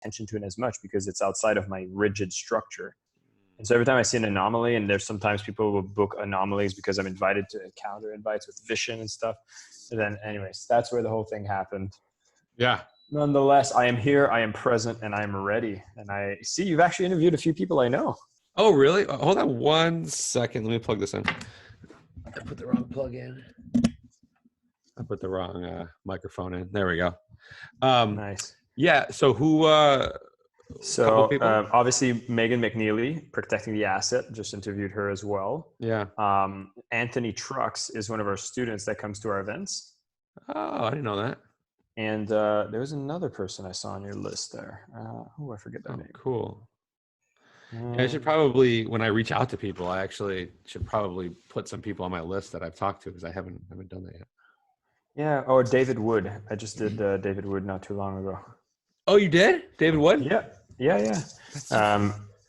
attention to it as much because it's outside of my rigid structure. And so every time I see an anomaly, and there's sometimes people will book anomalies because I'm invited to calendar invites with Vision and stuff. And then anyways, that's where the whole thing happened. Yeah. Nonetheless, I am here, I am present, and I am ready. And I see you've actually interviewed a few people I know. Oh, really? Hold on 1 second. Let me plug this in. I put the wrong plug in. I put the wrong microphone in. There we go. Nice. Yeah. So who? So obviously Megan McNeely, Protecting the Asset, just interviewed her as well. Yeah. Anthony Trucks is one of our students that comes to our events. Oh, I didn't know that. And there was another person I saw on your list there. I forget their name. Cool. I should probably, when I reach out to people, I actually should probably put some people on my list that I've talked to because I haven't done that yet. Yeah. Oh, David Wood. I just did David Wood not too long ago. Oh, you did? David Wood? Yeah.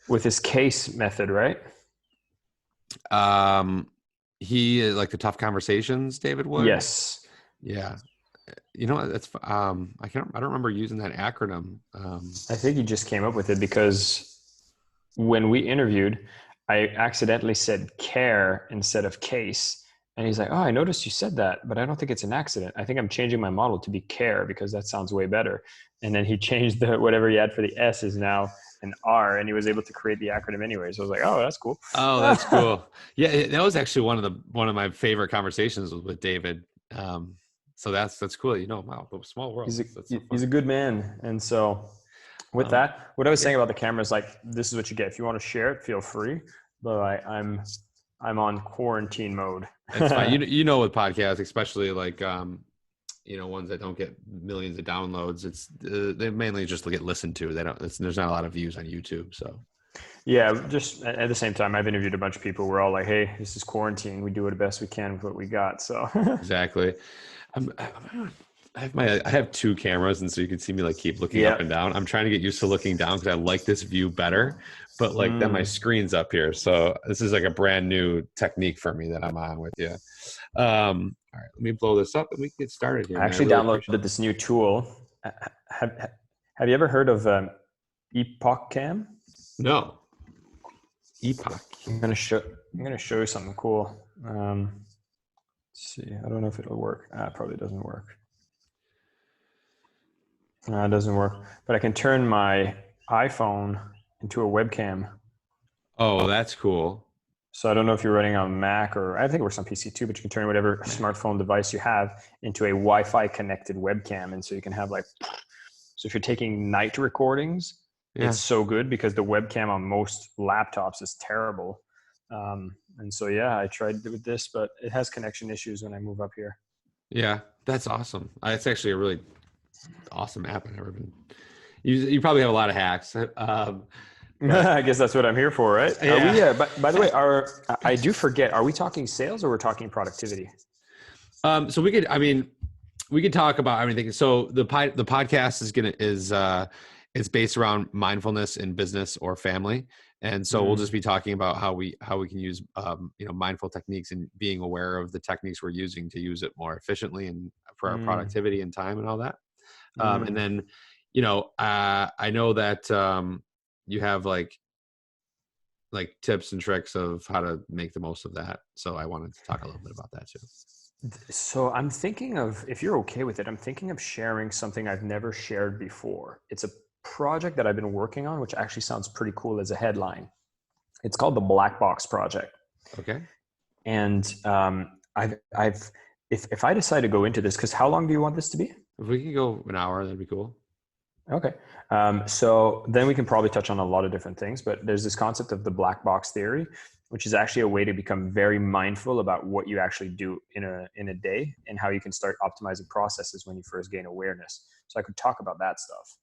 With his case method, right? He like the tough conversations, David Wood? Yes. Yeah. You know, that's I don't remember using that acronym. I think he just came up with it because when we interviewed, I accidentally said care instead of case. And he's like, oh, I noticed you said that, but I don't think it's an accident. I think I'm changing my model to be care because that sounds way better. And then he changed whatever he had for the S is now an R, and he was able to create the acronym anyway. So I was like, oh, that's cool. Oh, that's cool. Yeah, that was actually one of my favorite conversations with David. So that's cool. You know, wow, small world. He's a good man. And so with that, what I was saying about the camera is like, this is what you get. If you want to share it, feel free. But I'm on quarantine mode. That's fine. You know, with podcasts, especially like, ones that don't get millions of downloads, they mainly just get listened to. There's not a lot of views on YouTube. So yeah, just at the same time, I've interviewed a bunch of people. We're all like, hey, this is quarantine. We do it the best we can with what we got. So exactly. I have two cameras, and so you can see me like keep looking up and down. I'm trying to get used to looking down because I like this view better, but like then my screen's up here. So this is like a brand new technique for me that I'm on with you. All right, let me blow this up and we can get started here. I actually downloaded this new tool. Have you ever heard of Epoch Cam? No. Epoch. I'm gonna show you something cool. Let's see. I don't know if it'll work. It probably doesn't work. It doesn't work. But I can turn my iPhone into a webcam. Oh, that's cool. So I don't know if you're running on Mac, or I think it works on PC too, but you can turn whatever smartphone device you have into a Wi-Fi connected webcam. And so you can have so if you're taking night recordings, it's so good because the webcam on most laptops is terrible. And so, I tried with this, but it has connection issues when I move up here. Yeah, that's awesome. It's actually a really awesome app. I've never been. You probably have a lot of hacks. I guess that's what I'm here for, right? Yeah. By the way, I do forget. Are we talking sales or we're talking productivity? So we could talk about everything. So the podcast it's based around mindfulness in business or family. And so we'll just be talking about how we can use, mindful techniques and being aware of the techniques we're using to use it more efficiently and for our productivity and time and all that. And then, I know that you have like tips and tricks of how to make the most of that. So I wanted to talk a little bit about that too. So I'm thinking of, if you're okay with it, I'm thinking of sharing something I've never shared before. It's a project that I've been working on, which actually sounds pretty cool as a headline. It's called the Black Box Project. Okay. And if I decide to go into this, because how long do you want this to be? If we could go an hour, that'd be cool. Okay. So then we can probably touch on a lot of different things, but there's this concept of the black box theory, which is actually a way to become very mindful about what you actually do in a day and how you can start optimizing processes when you first gain awareness. So I could talk about that stuff.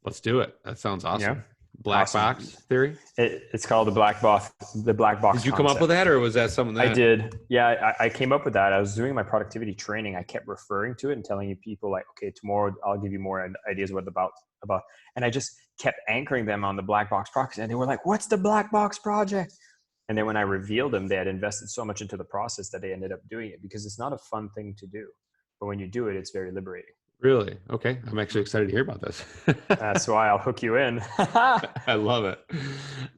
Let's do it. That sounds awesome. Yeah. Black box theory. It's called the black box. The black box. Did you come up with that, or was that something that I did? Yeah, I came up with that. I was doing my productivity training. I kept referring to it and telling you people like, okay, tomorrow I'll give you more ideas about, and I just kept anchoring them on the black box project, and they were like, "What's the black box project?" And then when I revealed them, they had invested so much into the process that they ended up doing it because it's not a fun thing to do, but when you do it, it's very liberating. Really? Okay. I'm actually excited to hear about this. That's why I'll hook you in. I love it.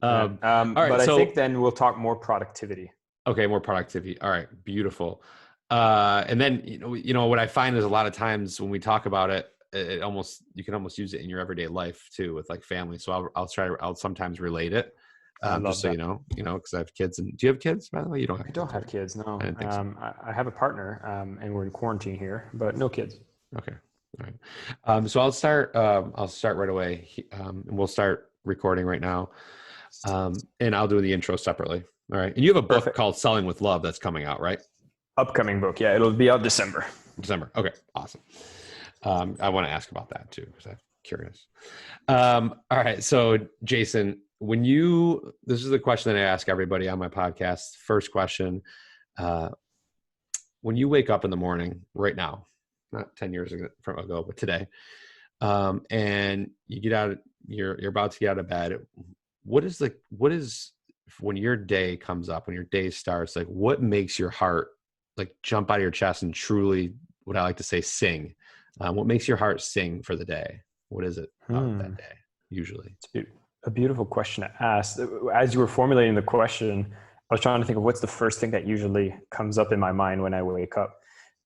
Yeah. All right. But I think So, then we'll talk more productivity. okay, more productivity. All right. Beautiful. And then, what I find is a lot of times when we talk about it, you can almost use it in your everyday life too, with like family. So I'll sometimes relate it. I Just love so that. because I have kids. And do you have kids, by the way? You don't have I don't kids, have right? kids, no. I didn't think so. I have a partner, and we're in quarantine here, but no kids. Okay. All right. So I'll start right away. And we'll start recording right now. And I'll do the intro separately. All right. And you have a book Perfect. called Selling with Love that's coming out, right? Upcoming book. Yeah, it'll be out December. December. Okay. Awesome. I want to ask about that too, because I'm curious. All right. So Jason, this is the question that I ask everybody on my podcast. First question, when you wake up in the morning right now, not 10 years ago, but today, and you get out, you're about to get out of bed. What is when your day comes up, when your day starts, like what makes your heart like jump out of your chest and truly, what I like to say, sing? What makes your heart sing for the day? What is it about that day usually? It's a beautiful question to ask. As you were formulating the question, I was trying to think of what's the first thing that usually comes up in my mind when I wake up.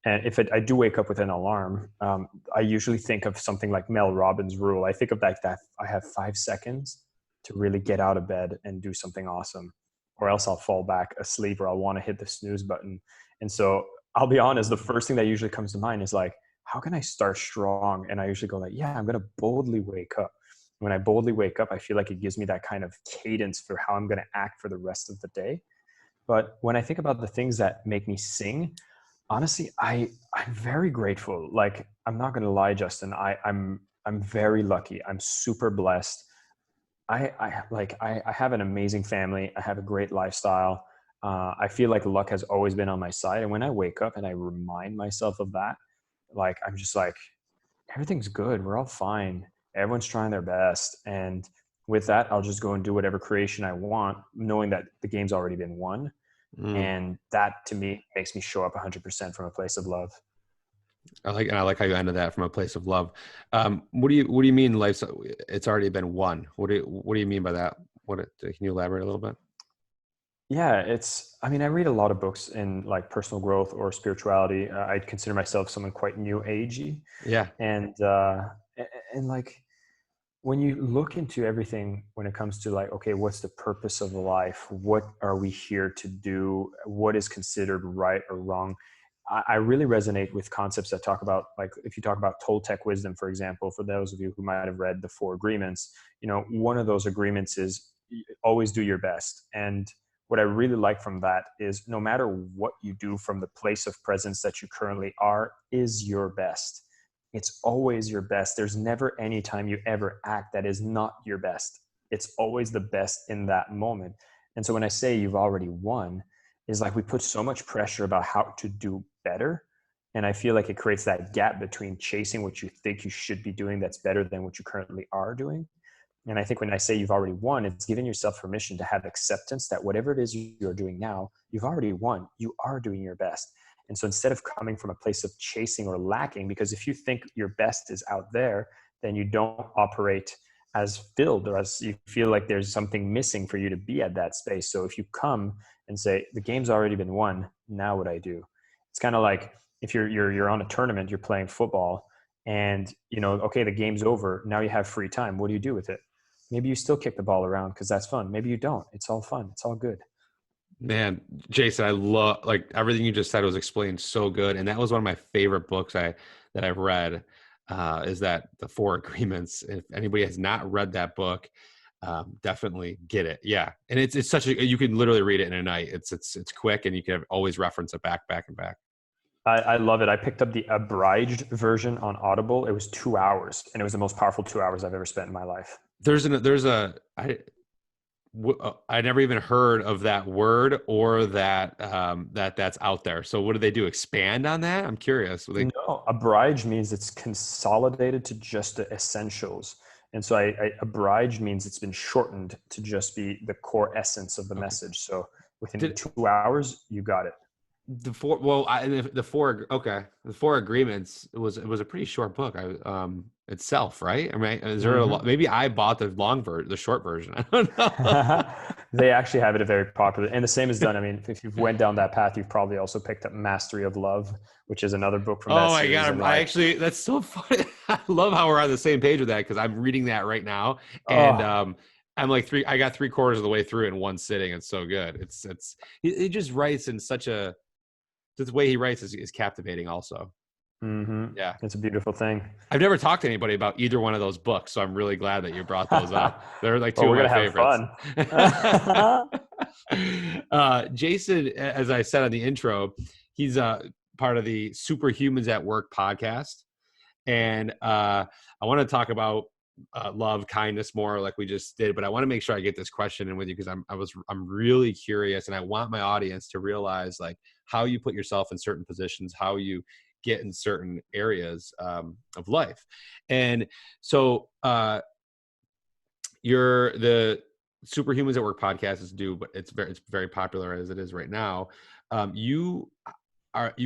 And if I do wake up with an alarm, I usually think of something like Mel Robbins' rule. I think of that I have 5 seconds to really get out of bed and do something awesome, or else I'll fall back asleep or I'll want to hit the snooze button. And so I'll be honest, the first thing that usually comes to mind is like, how can I start strong? And I usually go like, yeah, I'm going to boldly wake up. When I boldly wake up, I feel like it gives me that kind of cadence for how I'm going to act for the rest of the day. But when I think about the things that make me sing, honestly, I'm very grateful. Like, I'm not going to lie, Justin. I'm very lucky. I'm super blessed. I have an amazing family. I have a great lifestyle. I feel like luck has always been on my side. And when I wake up and I remind myself of that, like, I'm just like, everything's good. We're all fine. Everyone's trying their best. And with that, I'll just go and do whatever creation I want, knowing that the game's already been won. Mm. And that to me makes me show up 100% from a place of love. I like how you ended that, from a place of love. What do you mean it's already been won? What do you mean by that? Can you elaborate a little bit? Yeah, I mean, I read a lot of books in like personal growth or spirituality. I'd consider myself someone quite new agey. Yeah. And, uh, and like, when you look into everything, when it comes to like, okay, what's the purpose of life? What are we here to do? What is considered right or wrong? I really resonate with concepts that talk about, like, if you talk about Toltec wisdom, for example, for those of you who might have read the Four Agreements, one of those agreements is always do your best. And what I really like from that is no matter what you do from the place of presence that you currently are is your best. It's always your best. There's never any time you ever act that is not your best. It's always the best in that moment. And so when I say you've already won, is like we put so much pressure about how to do better. And I feel like it creates that gap between chasing what you think you should be doing that's better than what you currently are doing. And I think when I say you've already won, it's giving yourself permission to have acceptance that whatever it is you're doing now, you've already won. You are doing your best. And so instead of coming from a place of chasing or lacking, because if you think your best is out there, then you don't operate as filled, or as you feel like there's something missing for you to be at that space. So if you come and say, the game's already been won, now what I do? It's kind of like if you're on a tournament, you're playing football, and okay, the game's over. Now you have free time. What do you do with it? Maybe you still kick the ball around because that's fun. Maybe you don't. It's all fun. It's all good. Man, Jason, I love, like, everything you just said was explained so good. And that was one of my favorite books that I've read, is that The Four Agreements. If anybody has not read that book, definitely get it. Yeah. And it's you can literally read it in a night. It's quick, and you can always reference it back and back. I love it. I picked up the abridged version on Audible. It was 2 hours, and it was the most powerful 2 hours I've ever spent in my life. I never even heard of that word, or that that's out there. So what do they do? Expand on that? I'm curious. No, abridged means it's consolidated to just the essentials. And so abridged means it's been shortened to just be the core essence of the Okay. message. So within Did 2 hours, you got it. The four agreements it was a pretty short book. Itself, right? I mean, is there a lot? Maybe I bought the short version. I don't know. They actually have it very popular, and the same is done. I mean, if you've went down that path, you've probably also picked up Mastery of Love, which is another book from that Oh my series. God. And I like, actually, that's so funny. I love how we're on the same page with that because I'm reading that right now. And oh, I'm like I got 3/4 of the way through in one sitting. It's so good. He just writes in such a, the way he writes is captivating also. Yeah. it's a beautiful thing. I've never talked to anybody about either one of those books. So I'm really glad that you brought those up. They're like Well, two of we're my gonna favorites. have fun. Jason, as I said on the intro, he's part of the Superhumans at Work podcast. And I want to talk about love, kindness more like we just did, but I want to make sure I get this question in with you because I'm really curious, and I want my audience to realize like how you put yourself in certain positions, how you get in certain areas of life. And so you're the Superhumans at Work podcast is due, but it's very popular as it is right now. You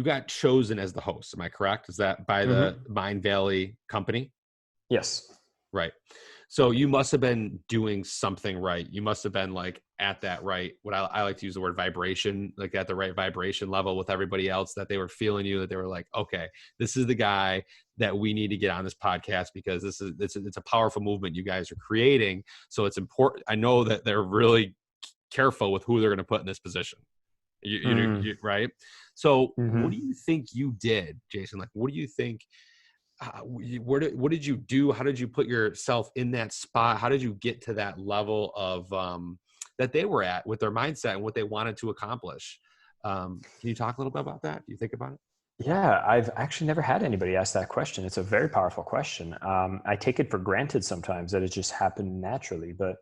got chosen as the host. Am I correct? Is that by the Mindvalley company? Yes. Right. So you must have been doing something right. You must have been like at that right, what I like to use the word vibration, like at the right vibration level with everybody else, that they were feeling you, that they were like, okay, this is the guy that we need to get on this podcast because it's a powerful movement you guys are creating. So it's important. I know that they're really careful with who they're going to put in this position. You right. So what do you think you did, Jason? Like, what do you think? What did you do? How did you put yourself in that spot? How did you get to that level of that they were at with their mindset and what they wanted to accomplish? Can you talk a little bit about that? Do you think about it? Yeah, I've actually never had anybody ask that question. It's a very powerful question. I take it for granted sometimes that it just happened naturally. But,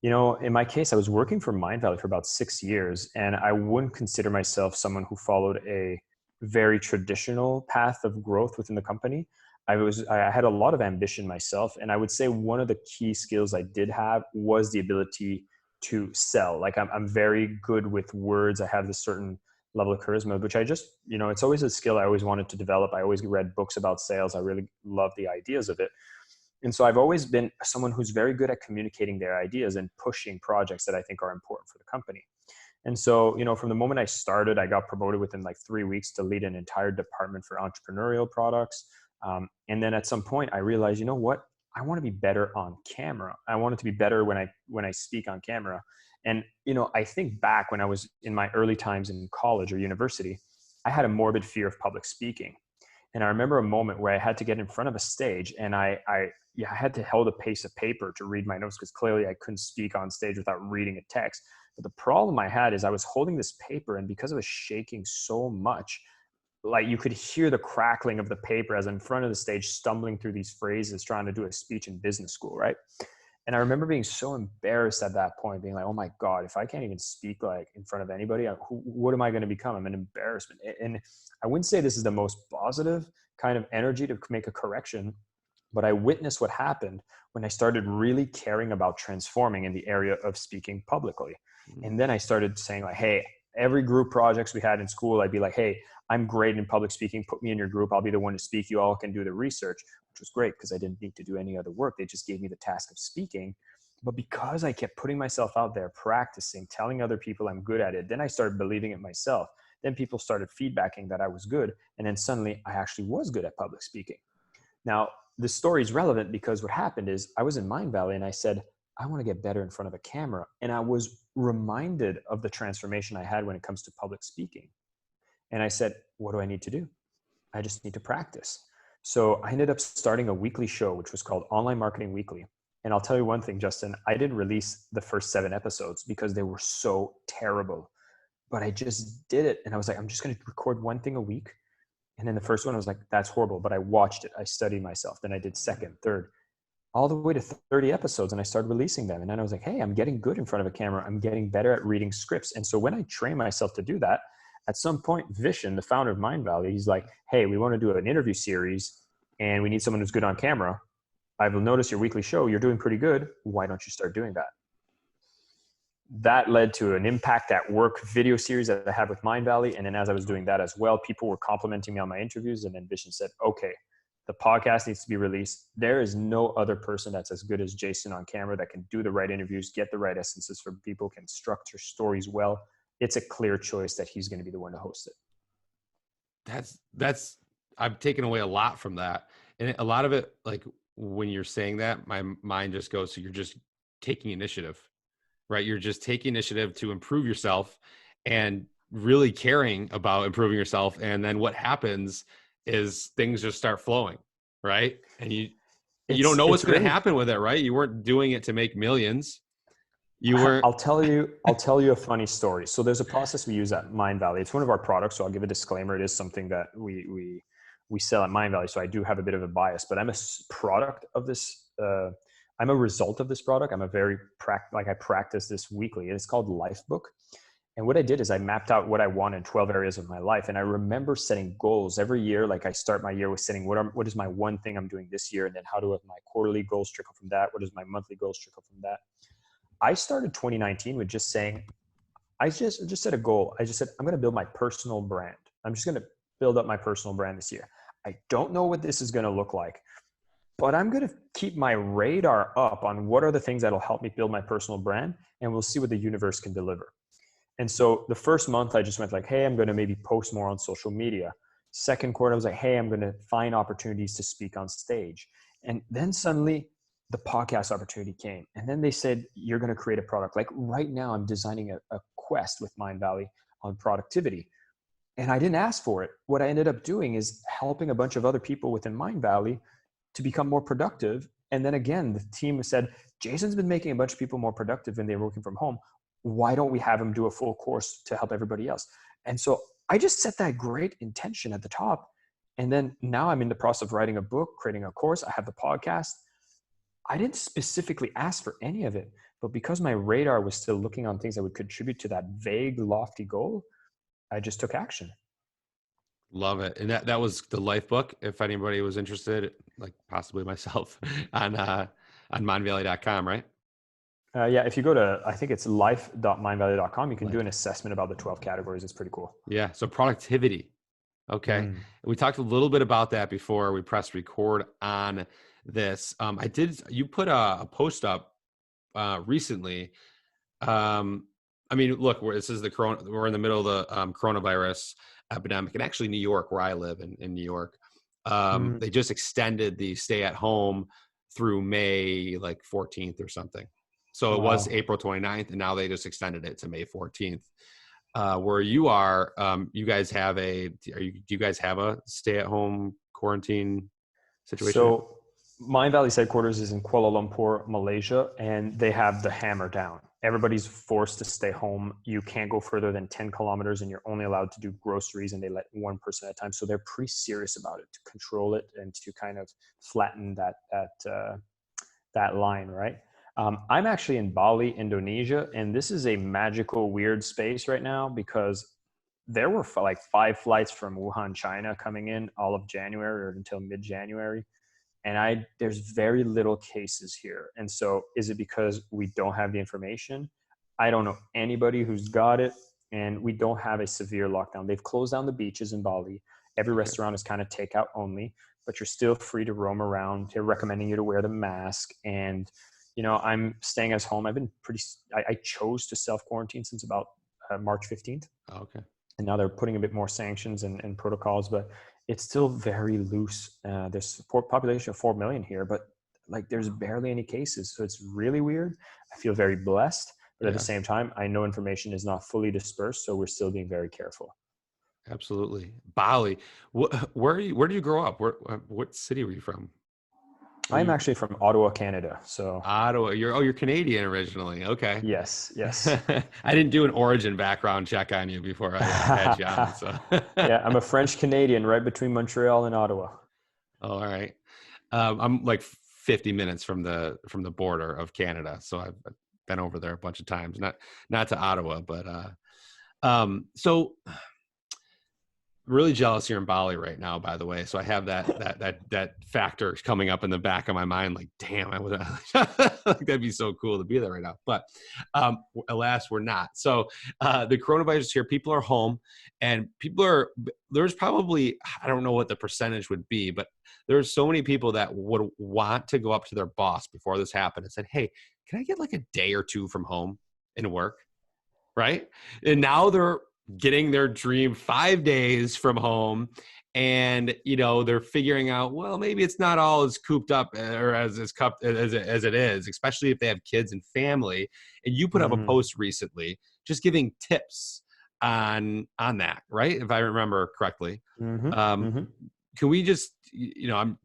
you know, in my case, I was working for Mindvalley for about 6 years, and I wouldn't consider myself someone who followed a very traditional path of growth within the company. I had a lot of ambition myself, and I would say one of the key skills I did have was the ability to sell. Like I'm very good with words. I have this certain level of charisma, which I just, you know, it's always a skill I always wanted to develop. I always read books about sales. I really love the ideas of it. And so I've always been someone who's very good at communicating their ideas and pushing projects that I think are important for the company. And so, you know, from the moment I started, I got promoted within like 3 weeks to lead an entire department for entrepreneurial products. And then at some point I realized, you know what, I want to be better on camera. I wanted to be better when I speak on camera. And, you know, I think back when I was in my early times in college or university, I had a morbid fear of public speaking. And I remember a moment where I had to get in front of a stage, and I had to hold a piece of paper to read my notes because clearly I couldn't speak on stage without reading a text. But the problem I had is I was holding this paper, and because I was shaking so much, like you could hear the crackling of the paper as I'm in front of the stage, stumbling through these phrases, trying to do a speech in business school, right? And I remember being so embarrassed at that point, being like, oh my God, if I can't even speak like in front of anybody, what am I going to become? I'm an embarrassment. And I wouldn't say this is the most positive kind of energy to make a correction, but I witnessed what happened when I started really caring about transforming in the area of speaking publicly. And then I started saying like, hey, every group projects we had in school, I'd be like, hey, I'm great in public speaking. Put me in your group. I'll be the one to speak. You all can do the research, which was great because I didn't need to do any other work. They just gave me the task of speaking. But because I kept putting myself out there, practicing, telling other people I'm good at it, then I started believing it myself. Then people started feedbacking that I was good. And then suddenly I actually was good at public speaking. Now, this story is relevant because what happened is I was in Mindvalley and I said, I want to get better in front of a camera. And I was reminded of the transformation I had when it comes to public speaking. And I said, what do I need to do? I just need to practice. So I ended up starting a weekly show, which was called Online Marketing Weekly. And I'll tell you one thing, Justin, I didn't release the first 7 episodes because they were so terrible, but I just did it. And I was like, I'm just going to record one thing a week. And then the first one, I was like, that's horrible, but I watched it. I studied myself. Then I did second, third, all the way to 30 episodes. And I started releasing them. And then I was like, hey, I'm getting good in front of a camera. I'm getting better at reading scripts. And so when I train myself to do that, at some point, Vishen, the founder of Mindvalley, he's like, hey, we want to do an interview series and we need someone who's good on camera. I've noticed your weekly show, you're doing pretty good. Why don't you start doing that? that led to an impact at work video series that I had with Mindvalley. And then as I was doing that as well, people were complimenting me on my interviews. And then Vision said, okay, the podcast needs to be released. There is no other person that's as good as Jason on camera that can do the right interviews, get the right essences from people, can structure stories well. It's a clear choice that he's going to be the one to host it. That's I've taken away a lot from that. And a lot of it, like when you're saying that, my mind just goes, so you're just taking initiative, right? You're just taking initiative to improve yourself and really caring about improving yourself. And then what happens is things just start flowing, right? And you don't know what's going to happen with it, right? You weren't doing it to make millions. You weren't. I'll tell you a funny story. So there's a process we use at Mindvalley. It's one of our products. So I'll give a disclaimer. It is something that we sell at Mindvalley. So I do have a bit of a bias, but I'm a product of this. I'm a result of this product. I practice this weekly, and it's called Lifebook. And what I did is I mapped out what I want in 12 areas of my life. And I remember setting goals every year. Like I start my year with setting what is my one thing I'm doing this year? And then how do my quarterly goals trickle from that? What does my monthly goals trickle from that? I started 2019 with just saying, I just set a goal. I just said, I'm going to build my personal brand. I'm just going to build up my personal brand this year. I don't know what this is going to look like, but I'm going to keep my radar up on what are the things that'll help me build my personal brand, and we'll see what the universe can deliver. And so the first month I just went like, hey, I'm going to maybe post more on social media. Second quarter, I was like, hey, I'm going to find opportunities to speak on stage. And then suddenly the podcast opportunity came. And then they said, you're going to create a product. Like right now I'm designing a quest with Mindvalley on productivity. And I didn't ask for it. What I ended up doing is helping a bunch of other people within Mindvalley to become more productive. And then again, the team said, Jason's been making a bunch of people more productive when they're working from home. Why don't we have him do a full course to help everybody else? And so I just set that great intention at the top. And then now I'm in the process of writing a book, creating a course. I have the podcast. I didn't specifically ask for any of it, but because my radar was still looking on things that would contribute to that vague, lofty goal, I just took action. Love it. And that was the life book. If anybody was interested, like possibly myself, on mindvalley.com, right? Yeah, if you go to, I think it's life.mindvalley.com, you can do an assessment about the 12 categories. It's pretty cool. Yeah. So productivity. Okay. We talked a little bit about that before we pressed record on this. You put a post up recently. I mean, look, this is we're in the middle of the coronavirus epidemic, and actually New York, where I live in New York, they just extended the stay at home through May like 14th or something. So it was April 29th, and now they just extended it to May 14th. Where you are, do you guys have a stay at home quarantine situation? So Mindvalley's headquarters is in Kuala Lumpur, Malaysia, and they have the hammer down. Everybody's forced to stay home. You can't go further than 10 kilometers, and you're only allowed to do groceries, and they let one person at a time. So they're pretty serious about it, to control it and to kind of flatten that line, right? I'm actually in Bali, Indonesia, and this is a magical, weird space right now because there were like 5 flights from Wuhan, China coming in all of January or until mid-January. And there's very little cases here. And so is it because we don't have the information? I don't know anybody who's got it, and we don't have a severe lockdown. They've closed down the beaches in Bali. Every restaurant is kind of takeout only, but you're still free to roam around. They're recommending you to wear the mask. And, you know, I'm staying at home. I chose to self-quarantine since about March 15th. Oh, okay. And now they're putting a bit more sanctions and protocols, but it's still very loose. There's a population of 4 million here, but like there's barely any cases. So it's really weird. I feel very blessed, but at the same time, I know information is not fully dispersed. So we're still being very careful. Absolutely. Bali. Where did you grow up? What city were you from? I'm actually from Ottawa, Canada. So Ottawa. You're Canadian originally. Okay. Yes. I didn't do an origin background check on you before I had you on. So yeah, I'm a French Canadian, right between Montreal and Ottawa. Oh, all right. I'm like 50 minutes from the border of Canada, so I've been over there a bunch of times. Not to Ottawa, but so really jealous you're in Bali right now, by the way. So I have that factor coming up in the back of my mind. Like, damn, I would like that'd be so cool to be there right now. But alas, we're not. So the coronavirus is here. People are home, and there's probably, I don't know what the percentage would be, but there's so many people that would want to go up to their boss before this happened and said, "Hey, can I get like a day or two from home and work?" Right? And now they're getting their dream 5 days from home, and they're figuring out, well, maybe it's not all as cooped up or as it is, especially if they have kids and family. And you put up a post recently just giving tips on that, right? If I remember correctly. Can we just,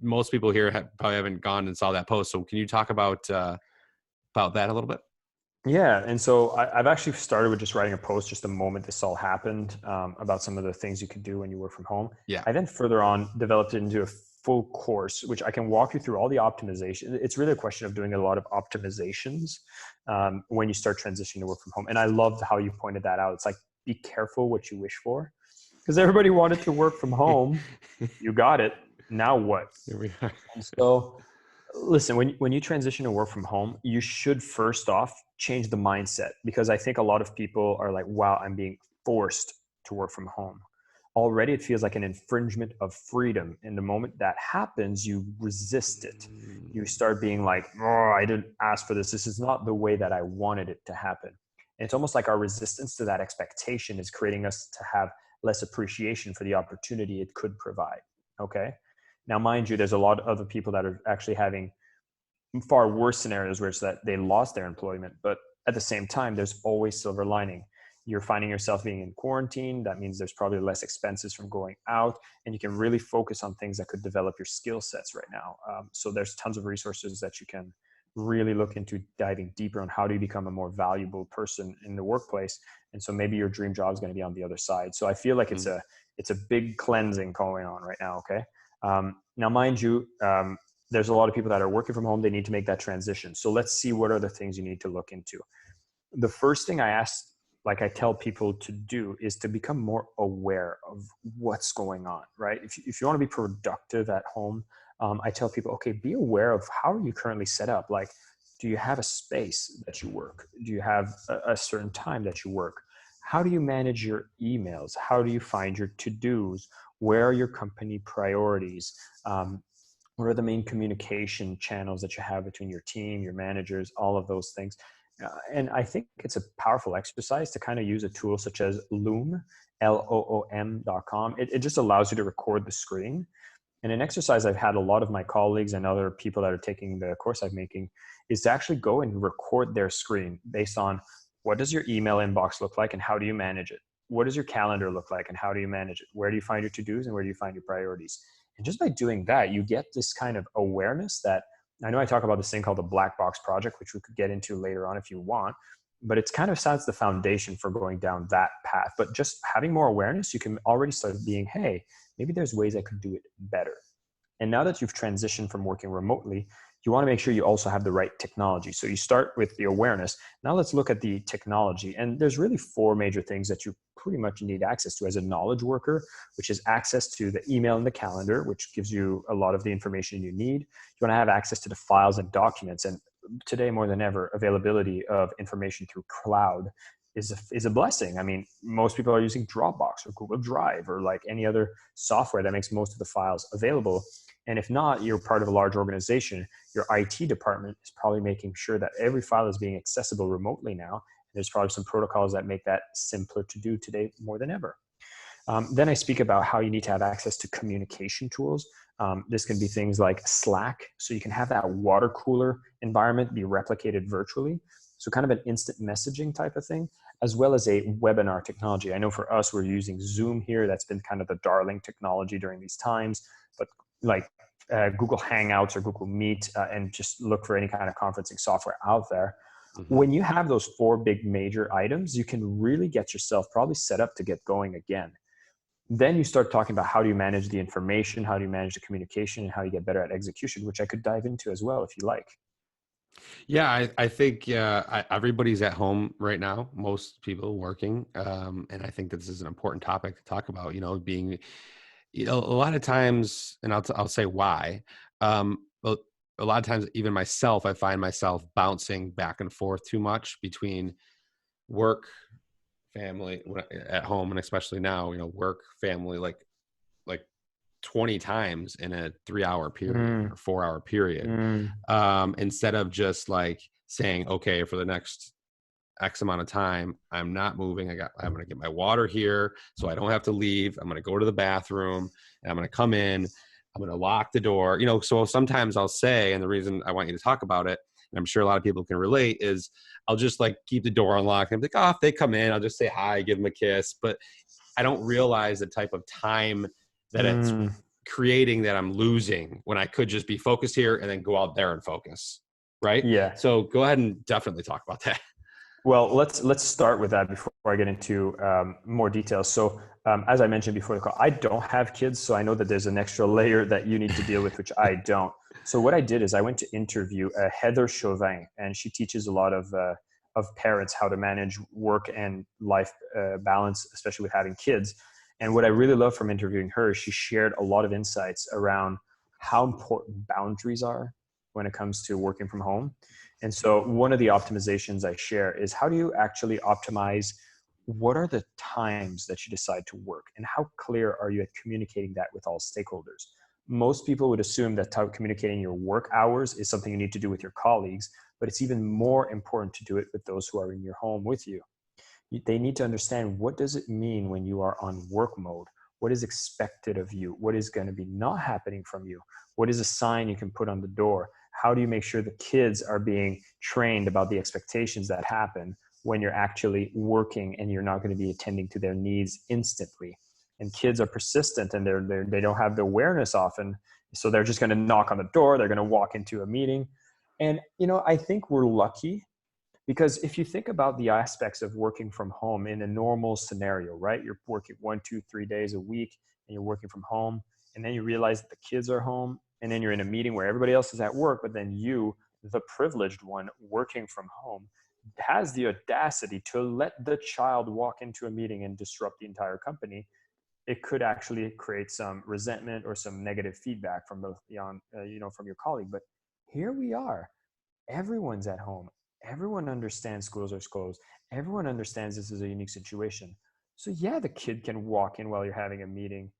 most people here probably haven't gone and saw that post, so can you talk about that a little bit? Yeah. And so I've actually started with just writing a post just the moment this all happened, about some of the things you could do when you work from home. Yeah. I then further on developed it into a full course, which I can walk you through all the optimization. It's really a question of doing a lot of optimizations when you start transitioning to work from home. And I loved how you pointed that out. It's like, be careful what you wish for, because everybody wanted to work from home. You got it. Now what? Here we are. And so listen, when you transition to work from home, you should first off change the mindset, because I think a lot of people are like, wow, I'm being forced to work from home. Already it feels like an infringement of freedom. And the moment that happens, you resist it. You start being like, oh, I didn't ask for this. This is not the way that I wanted it to happen. And it's almost like our resistance to that expectation is creating us to have less appreciation for the opportunity it could provide. Okay. Now, mind you, there's a lot of other people that are actually having far worse scenarios where it's that they lost their employment. But at the same time, there's always silver lining. You're finding yourself being in quarantine. That means there's probably less expenses from going out, and you can really focus on things that could develop your skill sets right now. So there's tons of resources that you can really look into diving deeper on how do you become a more valuable person in the workplace. And so maybe your dream job is going to be on the other side. So I feel like it's a big cleansing going on right now. Okay. Now, mind you, there's a lot of people that are working from home. They need to make that transition. So let's see what are the things you need to look into. The first thing I tell people to do is to become more aware of what's going on, right? If you want to be productive at home, I tell people, okay, be aware of how are you currently set up? Like, do you have a space that you work? Do you have a certain time that you work? How do you manage your emails? How do you find your to-dos? Where are your company priorities? What are the main communication channels that you have between your team, your managers, all of those things? And I think it's a powerful exercise to kind of use a tool such as Loom, Loom.com. It just allows you to record the screen. And an exercise I've had a lot of my colleagues and other people that are taking the course I'm making is to actually go and record their screen based on what does your email inbox look like and how do you manage it? What does your calendar look like and how do you manage it? Where do you find your to-dos and where do you find your priorities? And just by doing that, you get this kind of awareness that, I know I talk about this thing called the black box project, which we could get into later on if you want, but it's kind of sets the foundation for going down that path. But just having more awareness, you can already start being, hey, maybe there's ways I could do it better. And now that you've transitioned from working remotely, you want to make sure you also have the right technology. So you start with the awareness. Now let's look at the technology. And there's really 4 major things that you pretty much need access to as a knowledge worker, which is access to the email and the calendar, which gives you a lot of the information you need. You want to have access to the files and documents. And today, more than ever, availability of information through cloud is a blessing. I mean, most people are using Dropbox or Google Drive or like any other software that makes most of the files available. And if not, you're part of a large organization, your IT department is probably making sure that every file is being accessible remotely now. And there's probably some protocols that make that simpler to do today more than ever. Then I speak about how you need to have access to communication tools. This can be things like Slack, so you can have that water cooler environment be replicated virtually. So kind of an instant messaging type of thing, as well as a webinar technology. I know for us, we're using Zoom here. That's been kind of the darling technology during these times, but like Google Hangouts or Google Meet, and just look for any kind of conferencing software out there. Mm-hmm. When you have those 4 big major items, you can really get yourself probably set up to get going again. Then you start talking about how do you manage the information, how do you manage the communication, and how you get better at execution, which I could dive into as well if you like. Yeah, I think everybody's at home right now. Most people working, and I think that this is an important topic to talk about. Being, a lot of times, and I'll say why. But a lot of times, even myself, I find myself bouncing back and forth too much between work, family, at home, and especially now, work, family, like 20 times in a 3-hour period Mm, or 4-hour period, mm, instead of just like saying, okay, for the next X amount of time, I'm not moving. I'm going to get my water here so I don't have to leave. I'm going to go to the bathroom and I'm going to come in. I'm going to lock the door. So sometimes I'll say, and the reason I want you to talk about it, and I'm sure a lot of people can relate, is I'll just like keep the door unlocked. I'm like, oh, if they come in, I'll just say hi, give them a kiss. But I don't realize the type of time that it's mm. creating that I'm losing when I could just be focused here and then go out there and focus. Right. Yeah. So go ahead and definitely talk about that. Well, let's start with that before I get into more details. So, as I mentioned before the call, I don't have kids, so I know that there's an extra layer that you need to deal with, which I don't. So, what I did is I went to interview Heather Chauvin, and she teaches a lot of parents how to manage work and life balance, especially with having kids. And what I really love from interviewing her is she shared a lot of insights around how important boundaries are when it comes to working from home. And so one of the optimizations I share is how do you actually optimize what are the times that you decide to work and how clear are you at communicating that with all stakeholders? Most people would assume that communicating your work hours is something you need to do with your colleagues, but it's even more important to do it with those who are in your home with you. They need to understand, what does it mean when you are on work mode? What is expected of you? What is going to be not happening from you? What is a sign you can put on the door? How do you make sure the kids are being trained about the expectations that happen when you're actually working and you're not going to be attending to their needs instantly? And kids are persistent, and they don't have the awareness often, so they're just going to knock on the door, they're going to walk into a meeting. And I think we're lucky, because if you think about the aspects of working from home in a normal scenario, right? You're working 1, 2, 3 days a week and you're working from home. And then you realize that the kids are home, and then you're in a meeting where everybody else is at work, but then you, the privileged one working from home, has the audacity to let the child walk into a meeting and disrupt the entire company. It could actually create some resentment or some negative feedback from from your colleague. But here we are, everyone's at home. Everyone understands schools are closed. Everyone understands this is a unique situation. So yeah, the kid can walk in while you're having a meeting,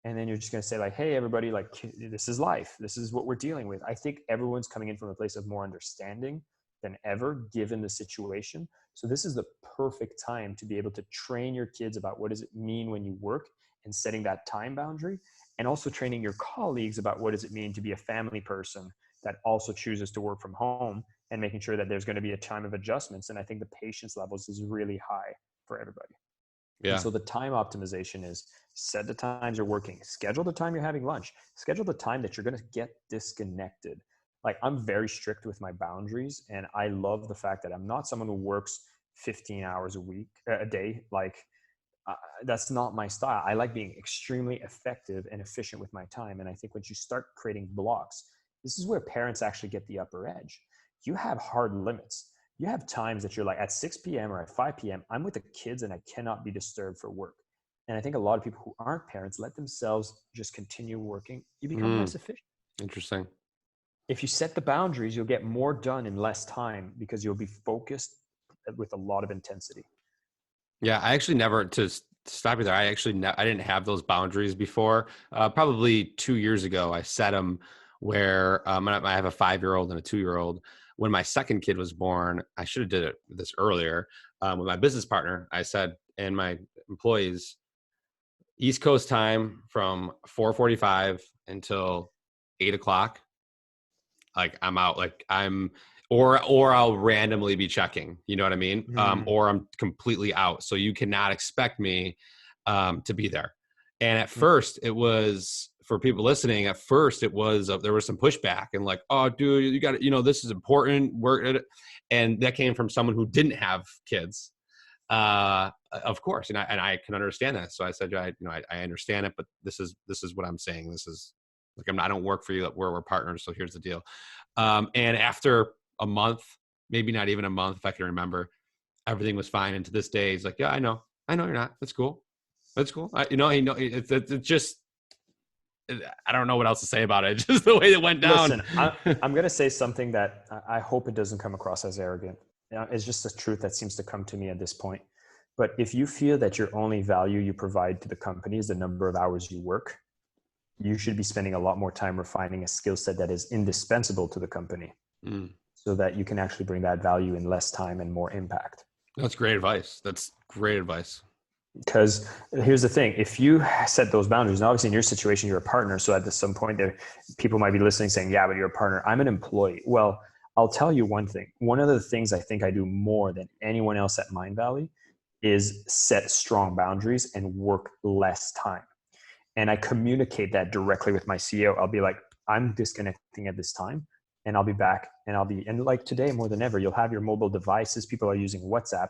and then you're just going to say like, hey, everybody, like, this is life. This is what we're dealing with. I think everyone's coming in from a place of more understanding than ever, given the situation. So this is the perfect time to be able to train your kids about what does it mean when you work, and setting that time boundary, and also training your colleagues about what does it mean to be a family person that also chooses to work from home, and making sure that there's going to be a time of adjustments. And I think the patience levels is really high for everybody. And Yeah. so the time optimization is set the times you're working, schedule the time you're having lunch, schedule the time that you're going to get disconnected. Like, I'm very strict with my boundaries, and I love the fact that I'm not someone who works 15 hours a day. Like, that's not my style. I like being extremely effective and efficient with my time. And I think once you start creating blocks, this is where parents actually get the upper edge. You have hard limits. You have times that you're like, at 6 p.m. or at 5 p.m., I'm with the kids and I cannot be disturbed for work. And I think a lot of people who aren't parents let themselves just continue working. You become Mm, less efficient. interesting. If you set the boundaries, you'll get more done in less time because you'll be focused with a lot of intensity. Yeah, I actually never to stop you there. I actually I didn't have those boundaries before. Probably 2 years ago, I set them where I have a 5-year-old and a 2-year-old. When my second kid was born, I should have did this earlier. With my business partner, I said, and my employees, East Coast time from 4:45 until 8 o'clock. Like I'm out. Like or I'll randomly be checking, you know what I mean? Mm, Or I'm completely out. So you cannot expect me to be there. And at mm, first it was, for people listening, at first it was, there was some pushback and like, oh dude, you got to, this is important work. And that came from someone who didn't have kids. Of course. And I can understand that. So I said, I understand it, but this is what I'm saying. This is like, I don't work for you. We're partners. So here's the deal. And after a month, maybe not even a month, if I can remember, everything was fine. And to this day, he's like, yeah, I know you're not. That's cool. That's cool. It's just, I don't know what else to say about it. Just the way it went down. Listen, I'm going to say something that I hope it doesn't come across as arrogant. It's just the truth that seems to come to me at this point. But if you feel that your only value you provide to the company is the number of hours you work, you should be spending a lot more time refining a skill set that is indispensable to the company so that you can actually bring that value in less time and more impact. That's great advice. That's great advice. Because here's the thing, if you set those boundaries, and obviously in your situation, you're a partner. So at some point there, people might be listening saying, yeah, but you're a partner. I'm an employee. Well, I'll tell you one thing. One of the things I think I do more than anyone else at Mindvalley is set strong boundaries and work less time. And I communicate that directly with my CEO. I'll be like, I'm disconnecting at this time and I'll be back and like today more than ever, you'll have your mobile devices. People are using WhatsApp.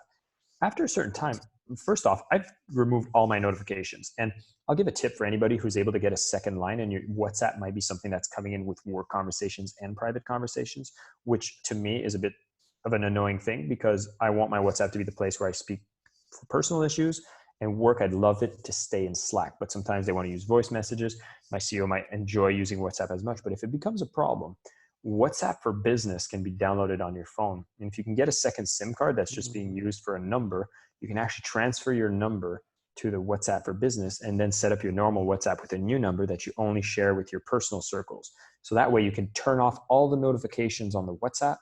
After a certain time, first off, I've removed all my notifications. And I'll give a tip for anybody who's able to get a second line, and your WhatsApp might be something that's coming in with work conversations and private conversations, which to me is a bit of an annoying thing because I want my WhatsApp to be the place where I speak for personal issues, and work, I'd love it to stay in Slack. But sometimes they want to use voice messages. My CEO might enjoy using WhatsApp as much, but if it becomes a problem, WhatsApp for Business can be downloaded on your phone. And if you can get a second SIM card that's just being used for a number, you can actually transfer your number to the WhatsApp for Business and then set up your normal WhatsApp with a new number that you only share with your personal circles. So that way you can turn off all the notifications on the WhatsApp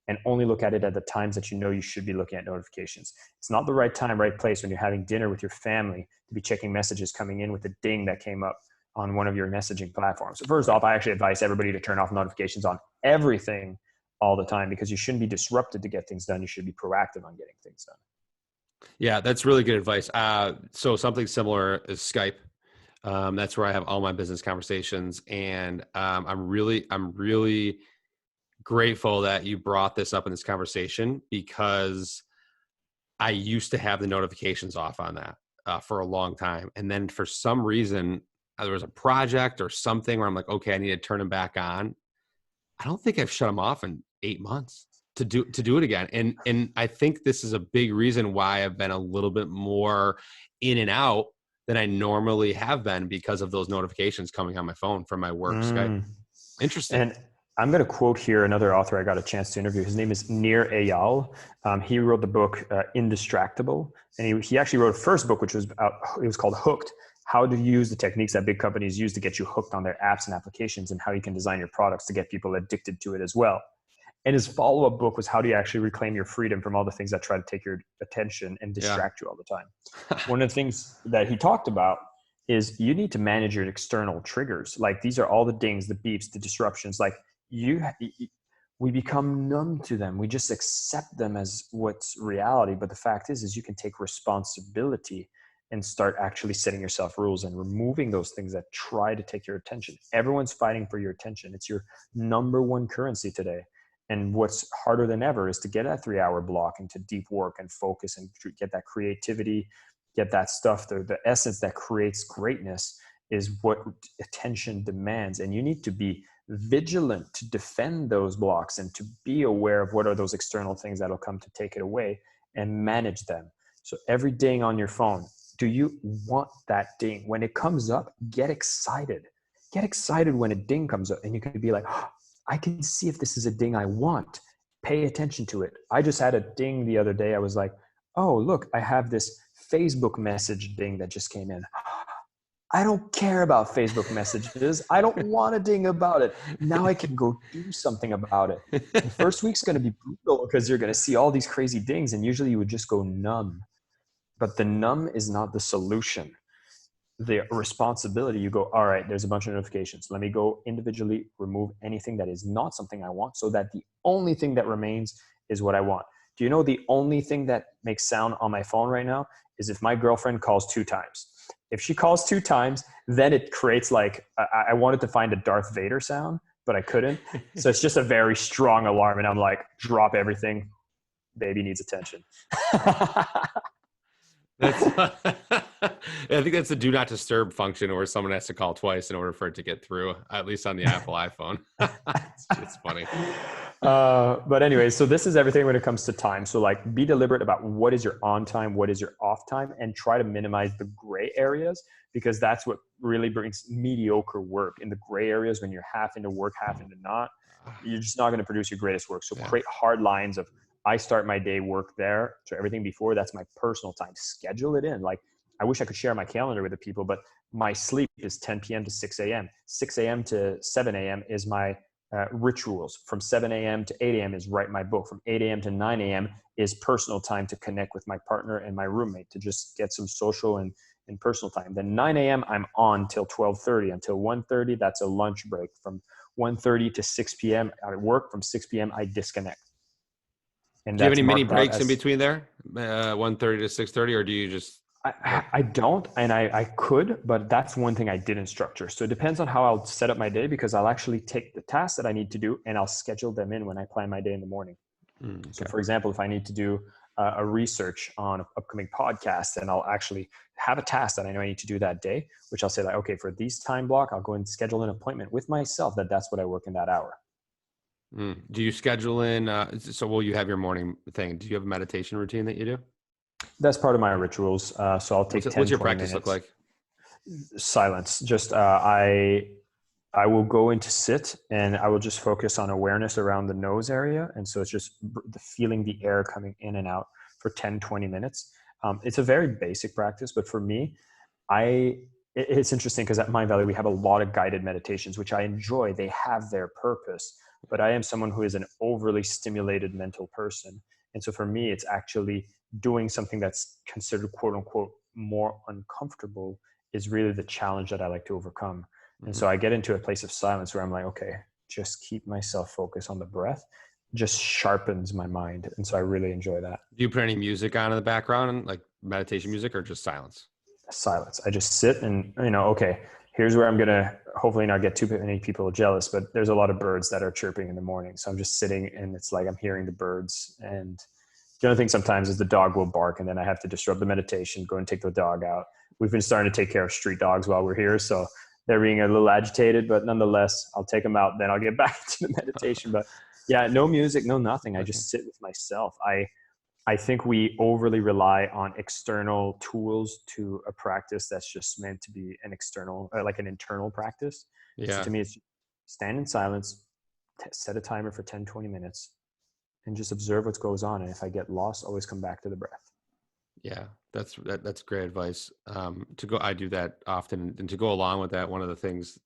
and only look at it at the times that you know you should be looking at notifications. It's not the right time, right place when you're having dinner with your family to be checking messages coming in with a ding that came up on one of your messaging platforms. So first off, I actually advise everybody to turn off notifications on everything all the time because you shouldn't be disrupted to get things done. You should be proactive on getting things done. Yeah, that's really good advice. So something similar is Skype. That's where I have all my business conversations. And I'm really grateful that you brought this up in this conversation because I used to have the notifications off on that for a long time. And then for some reason, there was a project or something where I'm like, okay, I need to turn them back on. I don't think I've shut them off in 8 months to do it again. And I think this is a big reason why I've been a little bit more in and out than I normally have been because of those notifications coming on my phone from my work Skype. Interesting. And I'm going to quote here another author I got a chance to interview. His name is Nir Eyal. He wrote the book Indistractable. And he actually wrote a first book, which was it was called Hooked. How to use the techniques that big companies use to get you hooked on their apps and applications and how you can design your products to get people addicted to it as well. And his follow-up book was how do you actually reclaim your freedom from all the things that try to take your attention and distract you all the time. One of the things that he talked about is you need to manage your external triggers. Like these are all the dings, the beeps, the disruptions. Like we become numb to them. We just accept them as what's reality. But the fact is you can take responsibility and start actually setting yourself rules and removing those things that try to take your attention. Everyone's fighting for your attention. It's your number one currency today. And what's harder than ever is to get that 3-hour block into deep work and focus and get that creativity, get that stuff. The essence that creates greatness is what attention demands. And you need to be vigilant to defend those blocks and to be aware of what are those external things that'll come to take it away and manage them. So every ding on your phone, do you want that ding? When it comes up, get excited. Get excited when a ding comes up and you can be like, oh, I can see if this is a ding I want. Pay attention to it. I just had a ding the other day. I was like, oh, look, I have this Facebook message ding that just came in. I don't care about Facebook messages. I don't want a ding about it. Now I can go do something about it. The first week's going to be brutal because you're going to see all these crazy dings and usually you would just go numb. But the numb is not the solution. The responsibility, you go, all right, there's a bunch of notifications. Let me go individually remove anything that is not something I want so that the only thing that remains is what I want. Do you know the only thing that makes sound on my phone right now is if my girlfriend calls 2 times. If she calls 2 times, then it creates like, I wanted to find a Darth Vader sound, but I couldn't. So it's just a very strong alarm. And I'm like, drop everything. Baby needs attention. That's I think that's the do not disturb function where someone has to call twice in order for it to get through, at least on the Apple iPhone. It's funny. But anyway, so this is everything when it comes to time. So like be deliberate about what is your on time, what is your off time, and try to minimize the gray areas, because that's what really brings mediocre work. In the gray areas, when you're half into work, half into not, you're just not going to produce your greatest work. So create hard lines of, I start my day work there. So everything before that's my personal time. Schedule it in. Like, I wish I could share my calendar with the people, but my sleep is 10 p.m. to 6 a.m. 6 a.m. to 7 a.m. is my rituals. From 7 a.m. to 8 a.m. is write my book. From 8 a.m. to 9 a.m. is personal time to connect with my partner and my roommate, to just get some social and personal time. Then 9 a.m. I'm on till 12:30 until 1:30. That's a lunch break. From 1:30 to 6 p.m. I work. From 6 p.m. I disconnect. And do you have any mini breaks in between there? 1:30 to 6:30, or do you just? I don't, and I could, but that's one thing I didn't structure. So it depends on how I'll set up my day, because I'll actually take the tasks that I need to do and I'll schedule them in when I plan my day in the morning. Okay. So for example, if I need to do a research on an upcoming podcast, then I'll actually have a task that I know I need to do that day, which I'll say like, okay, for these time block, I'll go and schedule an appointment with myself that's what I work in that hour. Do you schedule in, so will you have your morning thing? Do you have a meditation routine that you do? That's part of my rituals. So I'll take 10, what's your practice minutes. Look like? Silence. Just I will go into sit and I will just focus on awareness around the nose area. And so it's just feeling the air coming in and out for 10, 20 minutes. It's a very basic practice, but for me, it's interesting because at Mindvalley, we have a lot of guided meditations, which I enjoy. They have their purpose, but I am someone who is an overly stimulated mental person. And so for me, it's actually doing something that's considered quote unquote more uncomfortable is really the challenge that I like to overcome. And so I get into a place of silence where I'm like, okay, just keep myself focused on the breath, just sharpens my mind. And so I really enjoy that. Do you put any music on in the background, like meditation music, or just silence? Silence. I just sit and, okay, here's where I'm going to hopefully not get too many people jealous, but there's a lot of birds that are chirping in the morning. So I'm just sitting and it's like I'm hearing the birds. And the other thing sometimes is the dog will bark and then I have to disrupt the meditation, go and take the dog out. We've been starting to take care of street dogs while we're here. So they're being a little agitated, but nonetheless, I'll take them out. Then I'll get back to the meditation. But yeah, no music, no nothing. I just sit with myself. I think we overly rely on external tools to a practice that's just meant to be an external, like an internal practice. Yeah. So to me, it's stand in silence, set a timer for 10, 20 minutes, and just observe what goes on. And if I get lost, always come back to the breath. Yeah, that's great advice. I do that often, and to go along with that, one of the things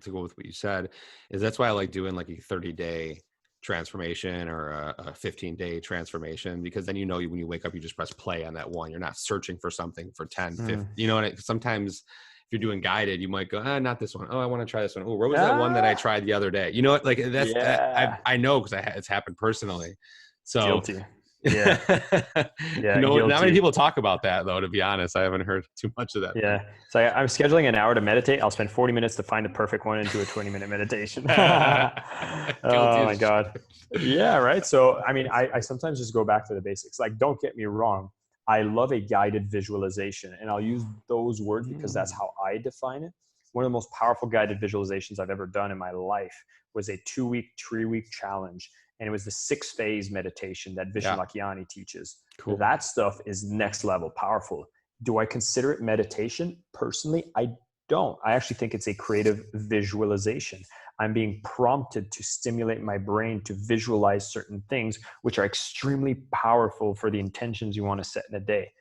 to go with what you said is that's why I like doing like a 30-day transformation or a 15-day transformation, because then when you wake up, you just press play on that one. You're not searching for something for 10, 15. Sometimes if you're doing guided, you might go, not this one. Oh, I want to try this one. Oh, where was that one that I tried the other day? Like that's I know because it's happened personally. So guilty. Yeah. Yeah. Not many people talk about that though, to be honest. I haven't heard too much of that. Yeah. So I'm scheduling an hour to meditate. I'll spend 40 minutes to find the perfect one and do a 20-minute meditation. Oh my God. Yeah. Right. So, I sometimes just go back to the basics. Like, don't get me wrong. I love a guided visualization, and I'll use those words because that's how I define it. One of the most powerful guided visualizations I've ever done in my life was a 2-week, 3-week challenge. And it was the 6-phase meditation that Vishen Lakhiani teaches. Cool. That stuff is next level powerful. Do I consider it meditation? Personally, I don't. I actually think it's a creative visualization. I'm being prompted to stimulate my brain to visualize certain things, which are extremely powerful for the intentions you want to set in a day.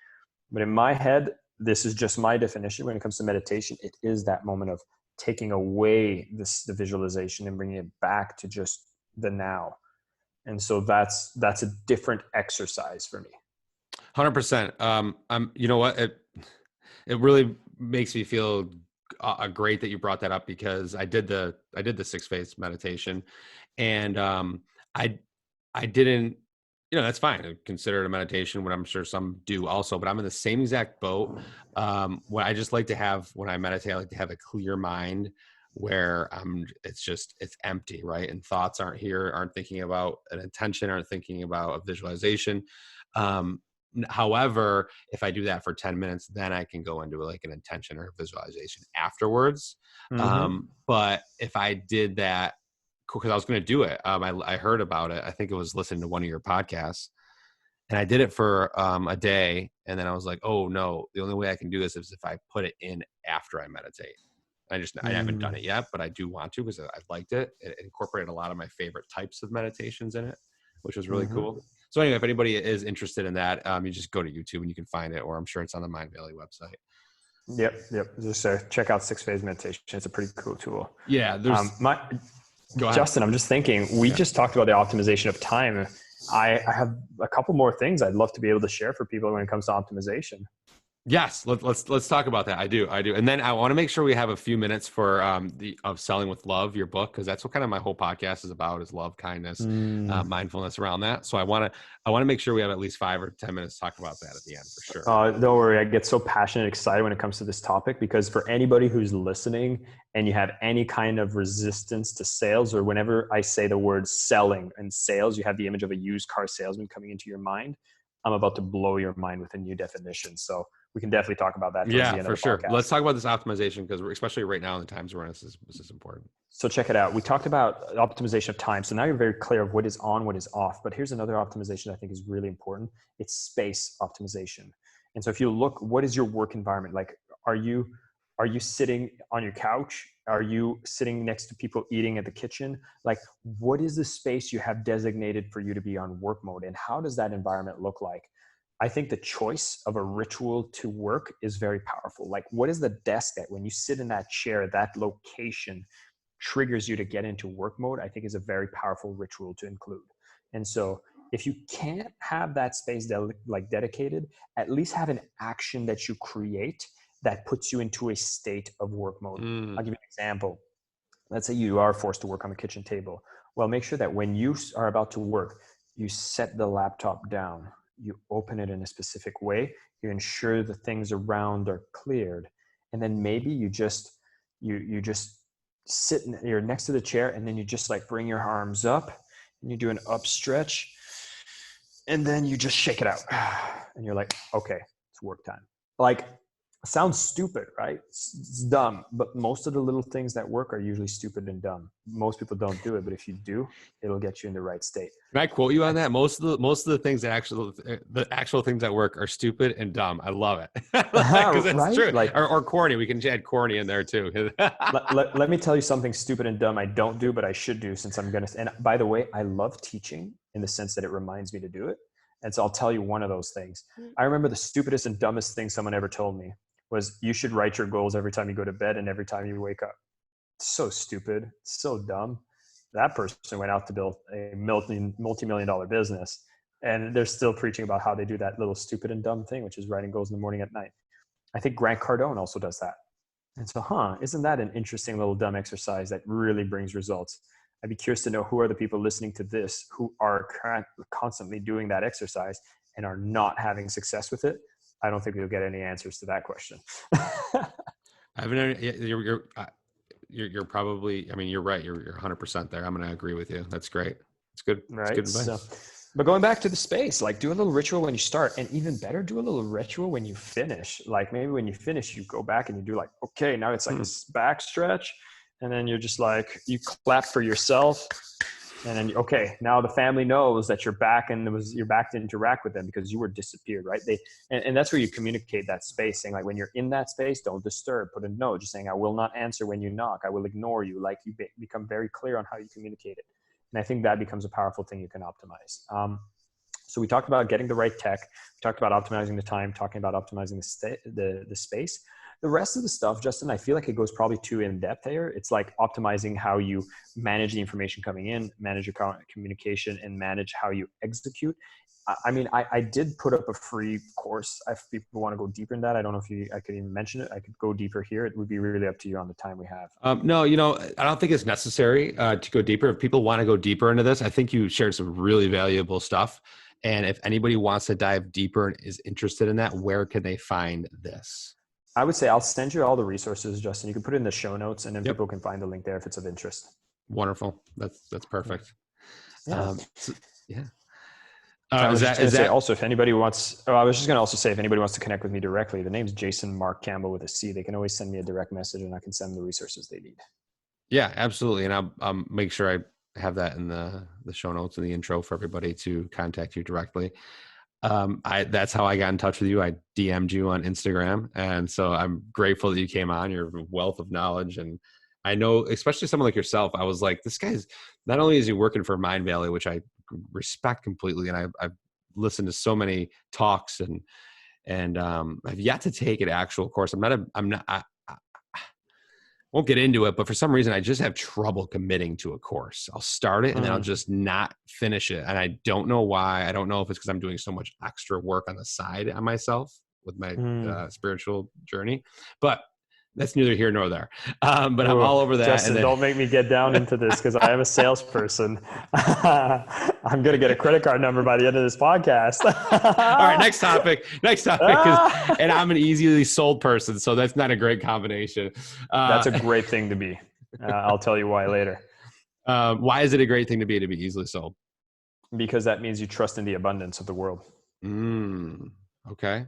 But in my head, this is just my definition when it comes to meditation. It is that moment of taking away the visualization and bringing it back to just the now. And so that's a different exercise for me. 100%. You know what? It really makes me feel great that you brought that up, because I did the 6-phase meditation, and I didn't, that's fine. I consider it a meditation, when I'm sure some do also, but I'm in the same exact boat. When I just like to have, when I meditate, I like to have a clear mind, where it's empty, right? And thoughts aren't thinking about an intention, aren't thinking about a visualization. However, if I do that for 10 minutes, then I can go into like an intention or visualization afterwards. But if I did that, because I was going to do it, I heard about it. I think it was listening to one of your podcasts, and I did it for a day. And then I was like, oh no, the only way I can do this is if I put it in after I meditate. I haven't done it yet, but I do want to, because I liked it. It incorporated a lot of my favorite types of meditations in it, which was really cool. So anyway, if anybody is interested in that, you just go to YouTube and you can find it, or I'm sure it's on the Mindvalley website. Yep. Just check out 6-phase meditation. It's a pretty cool tool. Yeah. Justin, I'm just thinking, we just talked about the optimization of time. I have a couple more things I'd love to be able to share for people when it comes to optimization. Yes, let's talk about that. I do, and then I want to make sure we have a few minutes for of Selling with Love, your book, because that's what kind of my whole podcast is about: is love, kindness, mindfulness around that. So I want to make sure we have at least 5 or 10 minutes to talk about that at the end, for sure. Don't worry, I get so passionate, excited when it comes to this topic, because for anybody who's listening and you have any kind of resistance to sales, or whenever I say the word selling and sales, you have the image of a used car salesman coming into your mind. I'm about to blow your mind with a new definition. So we can definitely talk about that. Yeah, for sure. Let's talk about this optimization, because especially right now in the times we're in, this is important. So check it out. We talked about optimization of time. So now you're very clear of what is on, what is off. But here's another optimization I think is really important. It's space optimization. And so if you look, what is your work environment? Like, are you sitting on your couch? Are you sitting next to people eating at the kitchen? Like, what is the space you have designated for you to be on work mode? And how does that environment look like? I think the choice of a ritual to work is very powerful. Like, what is the desk that when you sit in that chair, that location triggers you to get into work mode? I think is a very powerful ritual to include. And so if you can't have that space dedicated, at least have an action that you create that puts you into a state of work mode. I'll give you an example. Let's say you are forced to work on the kitchen table. Well, make sure that when you are about to work, you set the laptop down, you open it in a specific way, you ensure the things around are cleared. And then maybe you just sit, you're next to the chair, and then you just like bring your arms up and you do an up stretch, and then you just shake it out. And you're like, okay, it's work time. Like, sounds stupid, right? It's dumb, but most of the little things that work are usually stupid and dumb. Most people don't do it, but if you do, it'll get you in the right state. Can I quote you on that? Most of the things that actual things that work are stupid and dumb. I love it, because it's right? true. Like, or corny. We can add corny in there too. let me tell you something stupid and dumb I don't do, but I should do, since I'm gonna. And by the way, I love teaching in the sense that it reminds me to do it. And so I'll tell you one of those things. I remember the stupidest and dumbest thing someone ever told me was, you should write your goals every time you go to bed and every time you wake up. So stupid, so dumb. That person went out to build a multi-million-dollar business, and they're still preaching about how they do that little stupid and dumb thing, which is writing goals in the morning at night. I think Grant Cardone also does that. And so, isn't that an interesting little dumb exercise that really brings results? I'd be curious to know who are the people listening to this who are constantly doing that exercise and are not having success with it. I don't think we'll get any answers to that question. You're probably, I mean, you're right. You're 100% there. I'm going to agree with you. That's great. It's good. Right. It's good advice. So, but going back to the space, like, do a little ritual when you start, and even better, do a little ritual when you finish. Like, maybe when you finish, you go back and you do like, okay, now it's like this back stretch. And then you're just like, you clap for yourself. And then, okay, now the family knows that you're back, and you're back to interact with them because you were disappeared, right? And that's where you communicate that space, saying like, when you're in that space, don't disturb, put a note, just saying, I will not answer when you knock. I will ignore you. Like, you become very clear on how you communicate it. And I think that becomes a powerful thing you can optimize. So we talked about getting the right tech. We talked about optimizing the time, talking about optimizing the space. The rest of the stuff, Justin, I feel like it goes probably too in depth here. It's like optimizing how you manage the information coming in, manage your communication, and manage how you execute. I mean, I did put up a free course. If people want to go deeper in that, I don't know if I could even mention it. I could go deeper here. It would be really up to you on the time we have. No, I don't think it's necessary to go deeper. If people want to go deeper into this, I think you shared some really valuable stuff. And if anybody wants to dive deeper and is interested in that, where can they find this? I would say I'll send you all the resources, Justin. You can put it in the show notes, and then people can find the link there if it's of interest. Wonderful. That's perfect. Yeah. I was just going to say also, if anybody wants, if anybody wants to connect with me directly, the name's Jason Mark Campbell with a C. They can always send me a direct message and I can send them the resources they need. Yeah, absolutely. And I'll make sure I have that in the show notes and the intro for everybody to contact you directly. That's how I got in touch with you. I DM'd you on Instagram. And so I'm grateful that you came on. Your wealth of knowledge. And I know, especially someone like yourself, I was like, this guy's, not only is he working for Mindvalley, which I respect completely. And I've listened to so many talks and I've yet to take an actual course. I won't get into it, but for some reason I just have trouble committing to a course. I'll start it and then I'll just not finish it. And I don't know why. I don't know if it's because I'm doing so much extra work on the side on myself with my spiritual journey, but that's neither here nor there. But I'm all over that. Justin, don't make me get down into this because I am a salesperson. I'm going to get a credit card number by the end of this podcast. All right, next topic. And I'm an easily sold person, so that's not a great combination. That's a great thing to be. I'll tell you why later. Why is it a great thing to be easily sold? Because that means you trust in the abundance of the world. Okay.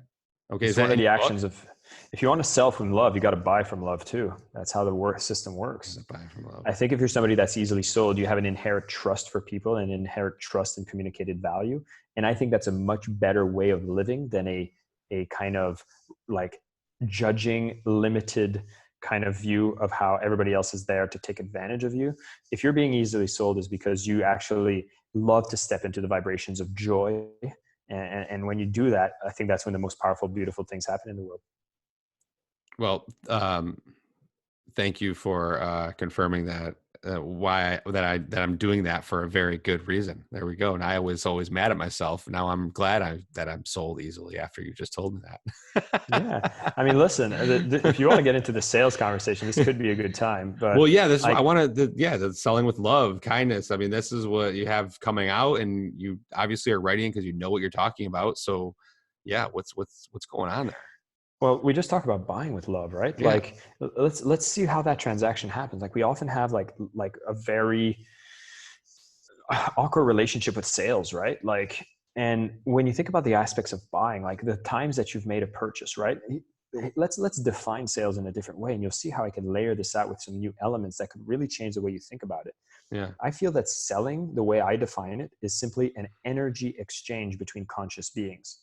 It's one of the actions of, if you want to sell from love, you got to buy from love too. That's how the work system works. Buy from love. I think if you're somebody that's easily sold, you have an inherent trust for people and inherent trust in communicated value. And I think that's a much better way of living than a kind of like judging, limited kind of view of how everybody else is there to take advantage of you. If you're being easily sold, is because you actually love to step into the vibrations of joy. And when you do that, I think that's when the most powerful, beautiful things happen in the world. Well, thank you for confirming that. That I'm doing that for a very good reason. There we go. And I was always mad at myself. Now I'm glad that I'm sold easily after you just told me that. Yeah. I mean, listen, if you want to get into the sales conversation, this could be a good time. But well, yeah, the selling with love, kindness. I mean, this is what you have coming out, and you obviously are writing because you know what you're talking about. So yeah, what's going on there? Well, we just talked about buying with love, right? Yeah. Like, let's see how that transaction happens. Like, we often have like a very awkward relationship with sales, right? Like, and when you think about the aspects of buying, like the times that you've made a purchase, right? Let's define sales in a different way, and you'll see how I can layer this out with some new elements that could really change the way you think about it. Yeah. I feel that selling, the way I define it, is simply an energy exchange between conscious beings.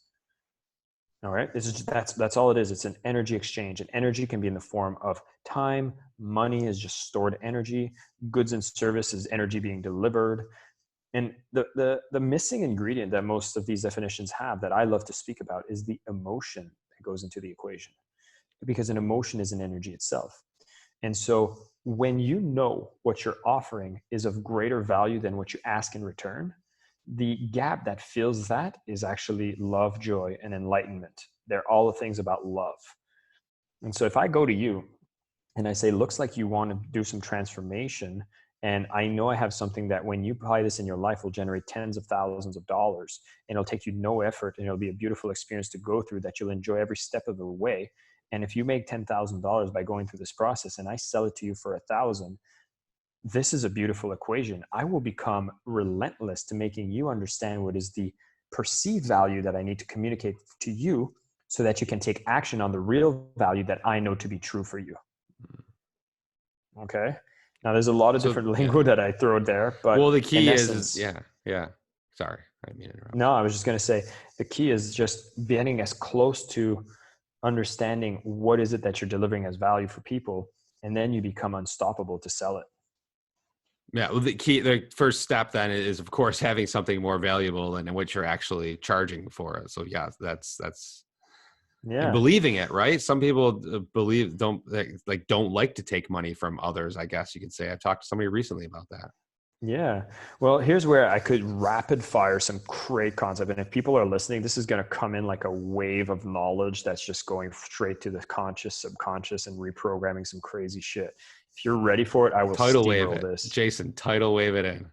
All right. That's all it is. It's an energy exchange. And energy can be in the form of time. Money is just stored energy. Goods and services, energy being delivered. And the missing ingredient that most of these definitions have that I love to speak about is the emotion that goes into the equation, because an emotion is an energy itself. And so when you know what you're offering is of greater value than what you ask in return, the gap that fills that is actually love, joy, and enlightenment. They're all the things about love. And so if I go to you and I say, looks like you want to do some transformation, and I know I have something that when you apply this in your life will generate tens of thousands of dollars, and it'll take you no effort, and it'll be a beautiful experience to go through that you'll enjoy every step of the way. And if you make $10,000 by going through this process and I sell it to you for $1,000, this is a beautiful equation. I will become relentless to making you understand what is the perceived value that I need to communicate to you so that you can take action on the real value that I know to be true for you. Okay. Now there's a lot of different lingo that I throw there, but well, the key is yeah. Sorry. I didn't mean to interrupt. No, I was just going to say the key is just getting as close to understanding what is it that you're delivering as value for people. And then you become unstoppable to sell it. Yeah, well, the first step then is, of course, having something more valuable than what you're actually charging for it. So yeah, that's and believing it, right? Some people don't like to take money from others, I guess you could say. I've talked to somebody recently about that. Yeah. Well, here's where I could rapid fire some great concept. And if people are listening, this is going to come in like a wave of knowledge that's just going straight to the conscious, subconscious, and reprogramming some crazy shit. If you're ready for it, I will tidal wave it. This. Jason, tidal wave it in.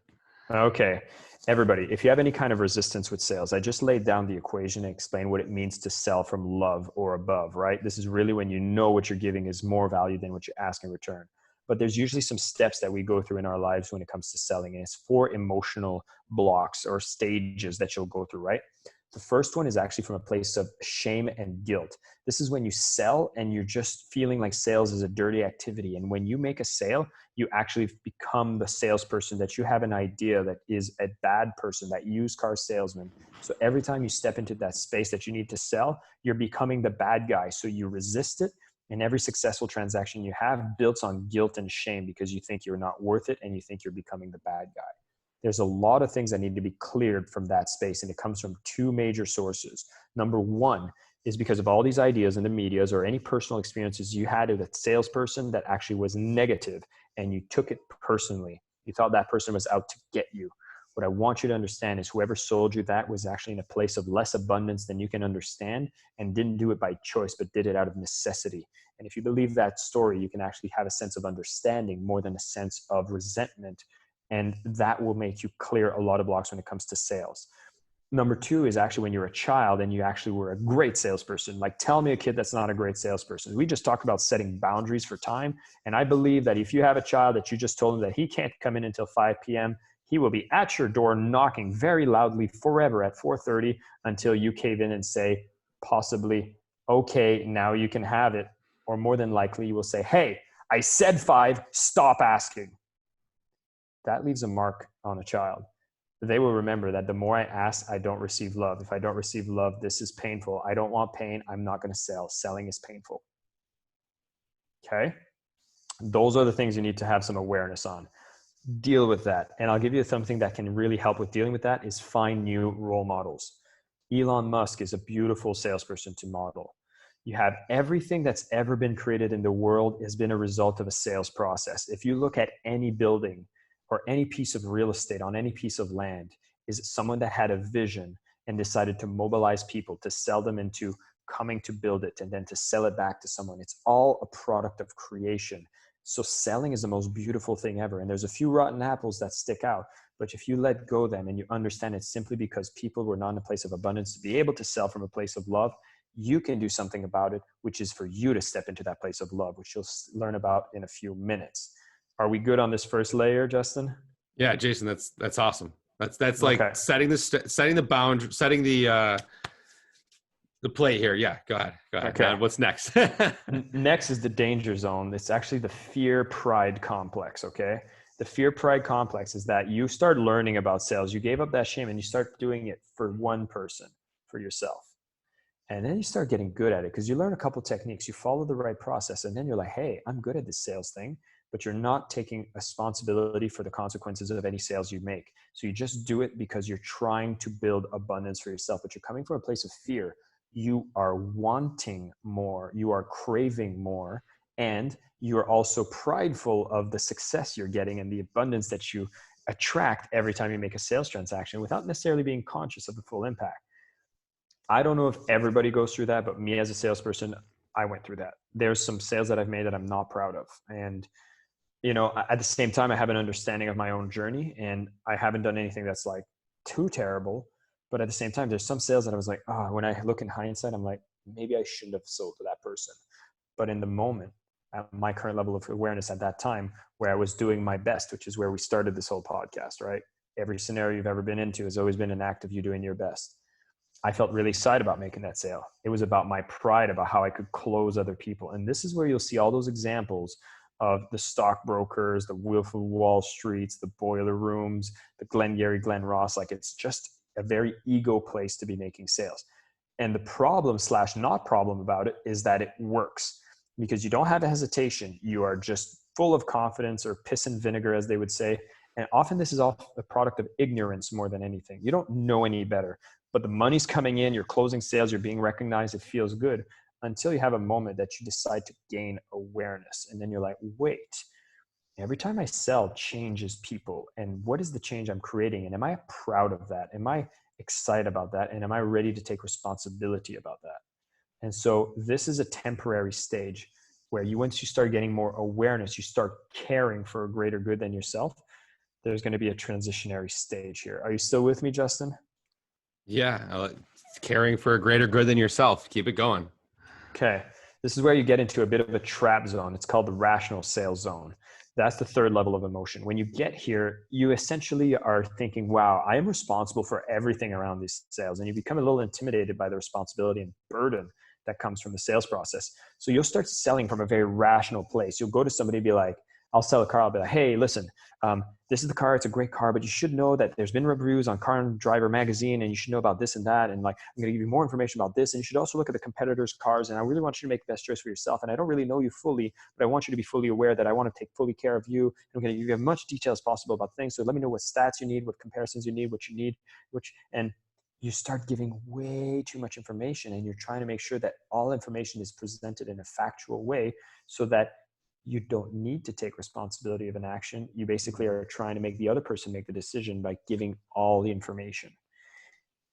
Okay. Everybody, if you have any kind of resistance with sales, I just laid down the equation and explained what it means to sell from love or above, right? This is really when you know what you're giving is more value than what you ask in return. but there's usually some steps that we go through in our lives when it comes to selling. And it's 4 emotional blocks or stages that you'll go through, right? The first one is actually from a place of shame and guilt. This is when you sell and you're just feeling like sales is a dirty activity. And when you make a sale, you actually become the salesperson that you have an idea that is a bad person, that used car salesman. So every time you step into that space that you need to sell, you're becoming the bad guy. So you resist it. And every successful transaction you have builds on guilt and shame because you think you're not worth it and you think you're becoming the bad guy. There's a lot of things that need to be cleared from that space, and it comes from 2 major sources. Number one is because of all these ideas in the medias or any personal experiences you had with a salesperson that actually was negative, and you took it personally. You thought that person was out to get you. What I want you to understand is whoever sold you that was actually in a place of less abundance than you can understand and didn't do it by choice, but did it out of necessity. And if you believe that story, you can actually have a sense of understanding more than a sense of resentment. And that will make you clear a lot of blocks when it comes to sales. Number 2 is actually when you're a child and you actually were a great salesperson. Like, tell me a kid that's not a great salesperson. We just talked about setting boundaries for time. And I believe that if you have a child that you just told him that he can't come in until 5 p.m., he will be at your door knocking very loudly forever at 4:30 until you cave in and say, possibly, okay, now you can have it. Or more than likely, you will say, hey, I said 5, stop asking. That leaves a mark on a child. They will remember that the more I ask, I don't receive love. If I don't receive love, this is painful. I don't want pain. I'm not going to sell. Selling is painful. Okay? Those are the things you need to have some awareness on. Deal with that. And I'll give you something that can really help with dealing with that is find new role models. Elon Musk is a beautiful salesperson to model. You have everything that's ever been created in the world has been a result of a sales process. If you look at any building, or any piece of real estate on any piece of land, is someone that had a vision and decided to mobilize people to sell them into coming to build it and then to sell it back to someone. It's all a product of creation. So selling is the most beautiful thing ever. And there's a few rotten apples that stick out, but if you let go of them and you understand it's simply because people were not in a place of abundance to be able to sell from a place of love, you can do something about it, which is for you to step into that place of love, which you'll learn about in a few minutes. Are we good on this first layer, Justin? Yeah, Jason, that's awesome. That's like okay. setting the boundary, setting the play here. Yeah, go ahead. Okay. God, what's next? Next is the danger zone. It's actually the fear-pride complex. Okay, the fear-pride complex is that you start learning about sales. You gave up that shame and you start doing it for one person, for yourself. And then you start getting good at it because you learn a couple techniques. You follow the right process, and then you're like, hey, I'm good at this sales thing. But you're not taking responsibility for the consequences of any sales you make. So you just do it because you're trying to build abundance for yourself, but you're coming from a place of fear. You are wanting more, you are craving more, and you are also prideful of the success you're getting and the abundance that you attract every time you make a sales transaction without necessarily being conscious of the full impact. I don't know if everybody goes through that, but me as a salesperson, I went through that. There's some sales that I've made that I'm not proud of. And you know, at the same time, I have an understanding of my own journey and I haven't done anything that's like too terrible. But at the same time, there's some sales that I was like, oh, when I look in hindsight, I'm like, maybe I shouldn't have sold to that person. But in the moment, at my current level of awareness at that time, where I was doing my best, which is where we started this whole podcast, right? Every scenario you've ever been into has always been an act of you doing your best. I felt really excited about making that sale. It was about my pride, about how I could close other people. And this is where you'll see all those examples of the stockbrokers, the Wolf of Wall Streets, the boiler rooms, the Glengarry Glen Ross. Like, it's just a very ego place to be making sales. And the problem / not problem about it is that it works because you don't have a hesitation. You are just full of confidence, or piss and vinegar, as they would say. And often this is all a product of ignorance more than anything. You don't know any better, but the money's coming in, you're closing sales, you're being recognized, it feels good. Until you have a moment that you decide to gain awareness. And then you're like, wait, every time I sell changes people. And what is the change I'm creating? And am I proud of that? Am I excited about that? And am I ready to take responsibility about that? And so this is a temporary stage where once you start getting more awareness, you start caring for a greater good than yourself. There's going to be a transitionary stage here. Are you still with me, Justin? Yeah. Caring for a greater good than yourself. Keep it going. Okay. This is where you get into a bit of a trap zone. It's called the rational sales zone. That's the third level of emotion. When you get here, you essentially are thinking, wow, I am responsible for everything around these sales. And you become a little intimidated by the responsibility and burden that comes from the sales process. So you'll start selling from a very rational place. You'll go to somebody and be like, I'll sell a car. I'll be like, hey, listen, this is the car. It's a great car, but you should know that there's been reviews on Car and Driver magazine, and you should know about this and that. And like, I'm going to give you more information about this. And you should also look at the competitors' cars. And I really want you to make the best choice for yourself. And I don't really know you fully, but I want you to be fully aware that I want to take fully care of you. I'm going to give you as much detail as possible about things. So let me know what stats you need, what comparisons you need, what you need, and you start giving way too much information, and you're trying to make sure that all information is presented in a factual way so that you don't need to take responsibility of an action. You basically are trying to make the other person make the decision by giving all the information.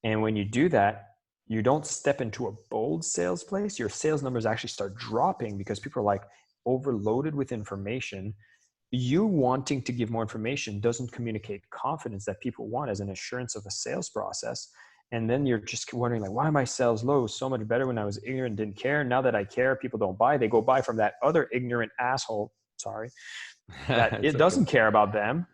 And when you do that, you don't step into a bold sales place. Your sales numbers actually start dropping because people are like overloaded with information. You wanting to give more information doesn't communicate confidence that people want as an assurance of a sales process. And then you're just wondering, like, why are my sales low? So much better when I was ignorant and didn't care. Now that I care, people don't buy. They go buy from that other ignorant asshole, sorry, that it doesn't care about them.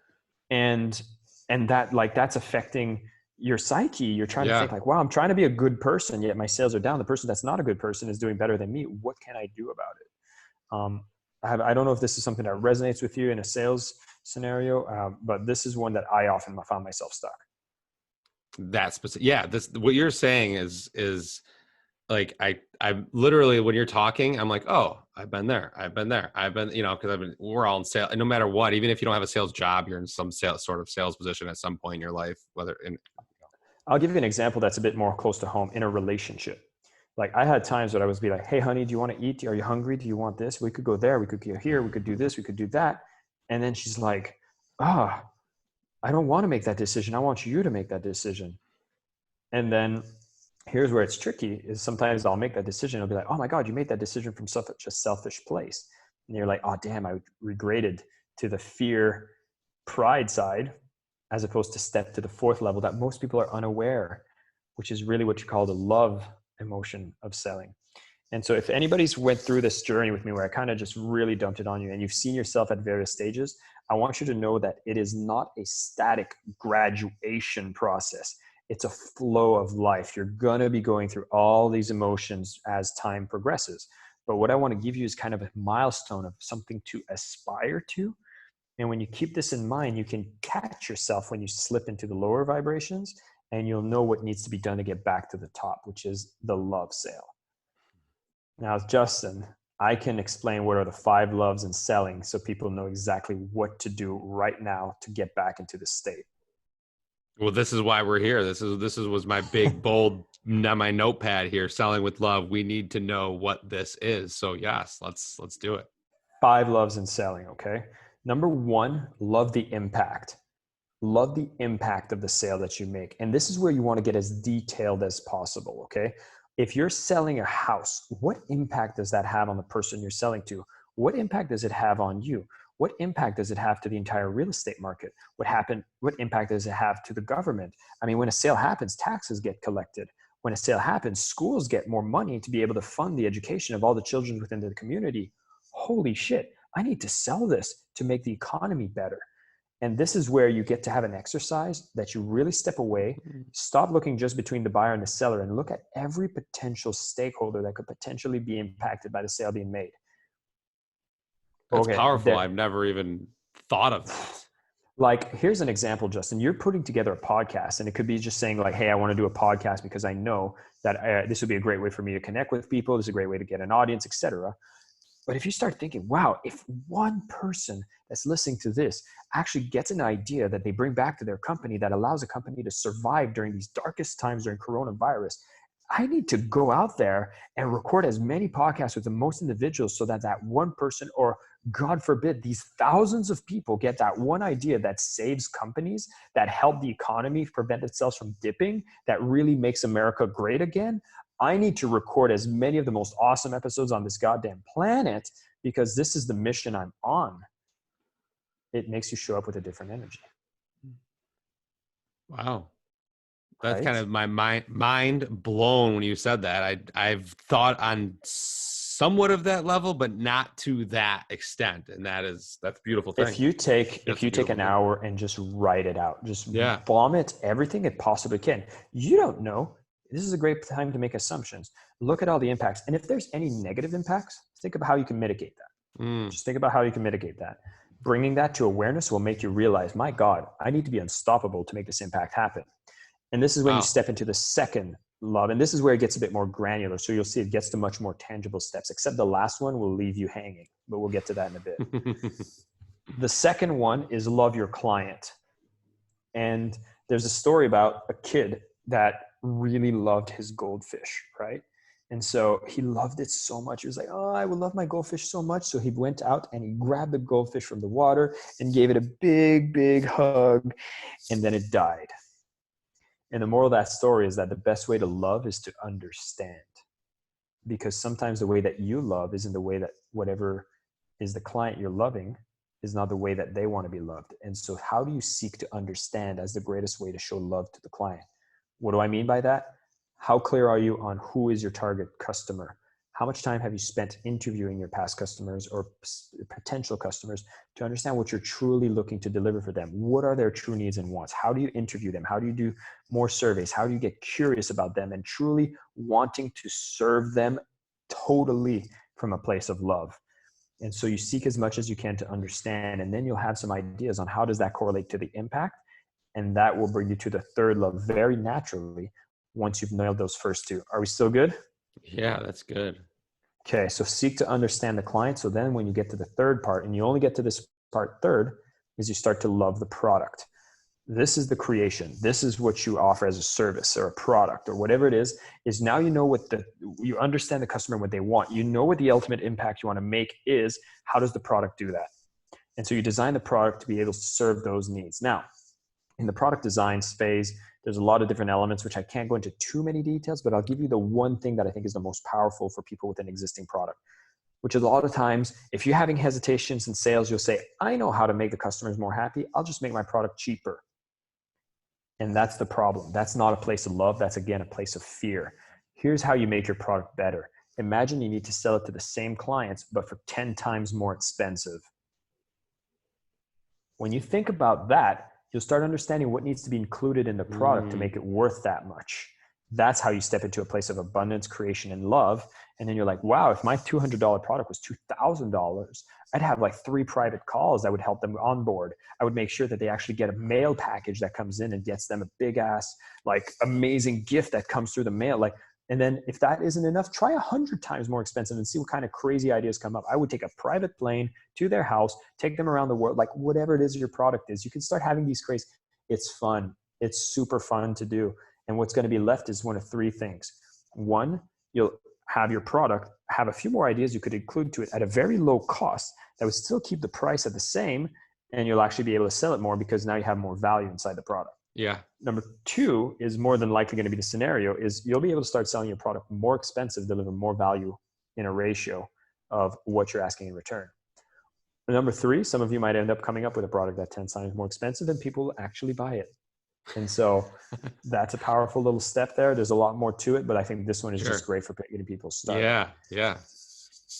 And that, like, that's affecting your psyche. You're trying to think like, wow, I'm trying to be a good person, yet my sales are down. The person that's not a good person is doing better than me. What can I do about it? I don't know if this is something that resonates with you in a sales scenario, but this is one that I often found myself stuck. That's specific. Yeah. What you're saying is like, I literally, when you're talking, I'm like, oh, I've been there. Cause we're all in sales, and no matter what, even if you don't have a sales job, you're in some sort of sales position at some point in your life, I'll give you an example that's a bit more close to home in a relationship. Like, I had times where I was be like, hey, honey, do you want to eat? Are you hungry? Do you want this? We could go there. We could go here. We could do this. We could do that. And then she's like, I don't want to make that decision. I want you to make that decision. And then here's where it's tricky is sometimes I'll make that decision. I'll be like, oh my God, you made that decision from such a selfish place. And you're like, oh damn, I regraded to the fear pride side, as opposed to step to the fourth level that most people are unaware, which is really what you call the love emotion of selling. And so if anybody's went through this journey with me where I kind of just really dumped it on you and you've seen yourself at various stages, I want you to know that it is not a static graduation process. It's a flow of life. You're going to be going through all these emotions as time progresses. But what I want to give you is kind of a milestone of something to aspire to. And when you keep this in mind, you can catch yourself when you slip into the lower vibrations, and you'll know what needs to be done to get back to the top, which is the love sale. Now, Justin, I can explain what are the 5 loves in selling so people know exactly what to do right now to get back into the state. Well, this is why we're here. This was my big, bold, my notepad here, selling with love. We need to know what this is. So yes, let's do it. 5 loves in selling. Okay. Number 1, love the impact. Love the impact of the sale that you make. And this is where you want to get as detailed as possible. Okay. If you're selling a house, what impact does that have on the person you're selling to? What impact does it have on you? What impact does it have to the entire real estate market? What impact does it have to the government? I mean, when a sale happens, taxes get collected. When a sale happens, schools get more money to be able to fund the education of all the children within the community. Holy shit, I need to sell this to make the economy better. And this is where you get to have an exercise that you really step away, stop looking just between the buyer and the seller, and look at every potential stakeholder that could potentially be impacted by the sale being made. That's powerful. I've never even thought of that. Like, here's an example, Justin. You're putting together a podcast, and it could be just saying like, hey, I want to do a podcast because I know that this would be a great way for me to connect with people. This is a great way to get an audience, etc. But if you start thinking, wow, if one person that's listening to this actually gets an idea that they bring back to their company that allows a company to survive during these darkest times during coronavirus, I need to go out there and record as many podcasts with the most individuals so that that one person, or God forbid, these thousands of people get that one idea that saves companies, that help the economy prevent itself from dipping, that really makes America great again. I need to record as many of the most awesome episodes on this goddamn planet because this is the mission I'm on. It makes you show up with a different energy. Wow. That's right? Kind of my mind blown when you said that. I've thought on somewhat of that level, but not to that extent. And that's a beautiful thing. If you take an hour and just write it out, just vomit everything it possibly can. You don't know. This is a great time to make assumptions. Look at all the impacts. And if there's any negative impacts, think about how you can mitigate that. Just think about how you can mitigate that. Bringing that to awareness will make you realize, my God, I need to be unstoppable to make this impact happen. And this is when you step into the second love. And this is where it gets a bit more granular. So you'll see it gets to much more tangible steps, except the last one will leave you hanging, but we'll get to that in a bit. The second one is love your client. And there's a story about a kid that really loved his goldfish, right? And so he loved it so much. He was like, oh, I would love my goldfish so much. So he went out and he grabbed the goldfish from the water and gave it a big, big hug. And then it died. And the moral of that story is that the best way to love is to understand. Because sometimes the way that you love isn't the way that whatever is the client you're loving is not the way that they want to be loved. And so how do you seek to understand as the greatest way to show love to the client? What do I mean by that? How clear are you on who is your target customer? How much time have you spent interviewing your past customers or potential customers to understand what you're truly looking to deliver for them? What are their true needs and wants? How do you interview them? How do you do more surveys? How do you get curious about them and truly wanting to serve them totally from a place of love? And so you seek as much as you can to understand, and then you'll have some ideas on how does that correlate to the impact. And that will bring you to the third love very naturally once you've nailed those first two. Are we still good? Yeah, that's good. Okay, so seek to understand the client. So then when you get to the third part, and you only get to this part third, is you start to love the product. This is the creation. This is what you offer as a service or a product or whatever it is now you know you understand the customer and what they want. You know what the ultimate impact you want to make is. How does the product do that? And so you design the product to be able to serve those needs. Now, in the product design phase, there's a lot of different elements, which I can't go into too many details, but I'll give you the one thing that I think is the most powerful for people with an existing product, which is a lot of times, if you're having hesitations in sales, you'll say, I know how to make the customers more happy. I'll just make my product cheaper. And that's the problem. That's not a place of love. That's, again, a place of fear. Here's how you make your product better. Imagine you need to sell it to the same clients, but for 10 times more expensive. When you think about that, you'll start understanding what needs to be included in the product to make it worth that much. That's how you step into a place of abundance, creation, and love. And then you're like, wow, if my $200 product was $2,000, I'd have like 3 private calls that would help them onboard. I would make sure that they actually get a mail package that comes in and gets them a big ass, like amazing gift that comes through the mail. And then if that isn't enough, try 100 times more expensive and see what kind of crazy ideas come up. I would take a private plane to their house, take them around the world, like whatever it is your product is. You can start having these crazy. It's fun. It's super fun to do. And what's going to be left is one of 3 things. One, you'll have your product, have a few more ideas you could include to it at a very low cost that would still keep the price at the same, and you'll actually be able to sell it more because now you have more value inside the product. Yeah. Number 2 is more than likely going to be the scenario is you'll be able to start selling your product more expensive, deliver more value in a ratio of what you're asking in return. Number 3, some of you might end up coming up with a product that 10 times more expensive and people will actually buy it. And so that's a powerful little step there. There's a lot more to it, but I think this one is just great for getting people started. Yeah. Yeah.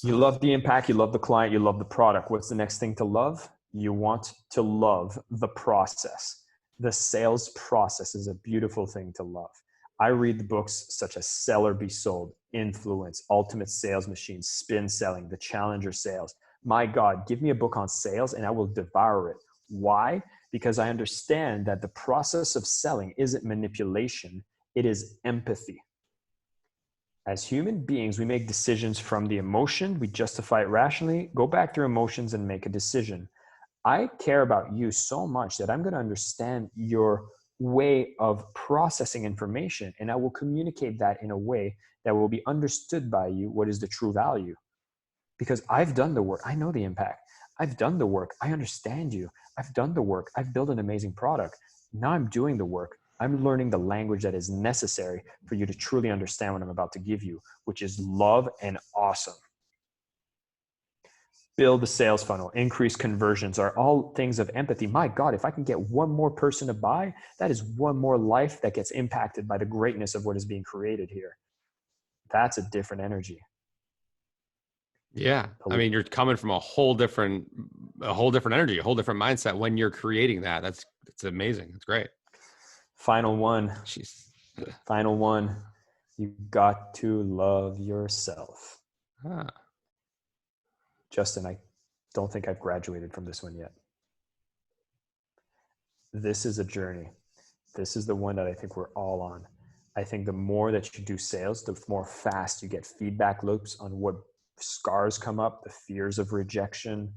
You love the impact, you love the client, you love the product. What's the next thing to love? You want to love the process. The sales process is a beautiful thing to love. I read the books such as Sell or Be Sold, Influence, Ultimate Sales Machine, Spin Selling, The Challenger Sales. My God, give me a book on sales and I will devour it. Why? Because I understand that the process of selling isn't manipulation, it is empathy. As human beings, we make decisions from the emotion, we justify it rationally, go back to your emotions and make a decision. I care about you so much that I'm going to understand your way of processing information, and I will communicate that in a way that will be understood by you, what is the true value. Because I've done the work. I know the impact. I've done the work. I understand you. I've done the work. I've built an amazing product. Now I'm doing the work. I'm learning the language that is necessary for you to truly understand what I'm about to give you, which is love and awesome. Build the sales funnel, increase conversions are all things of empathy. My God, if I can get one more person to buy, that is one more life that gets impacted by the greatness of what is being created here. That's a different energy. Yeah. I mean, you're coming from a whole different energy, a whole different mindset when you're creating that. That's amazing. It's great. Final one. Jeez. Final one. You got to love yourself. Justin, I don't think I've graduated from this one yet. This is a journey. This is the one that I think we're all on. I think the more that you do sales, the more fast you get feedback loops on what scars come up, the fears of rejection.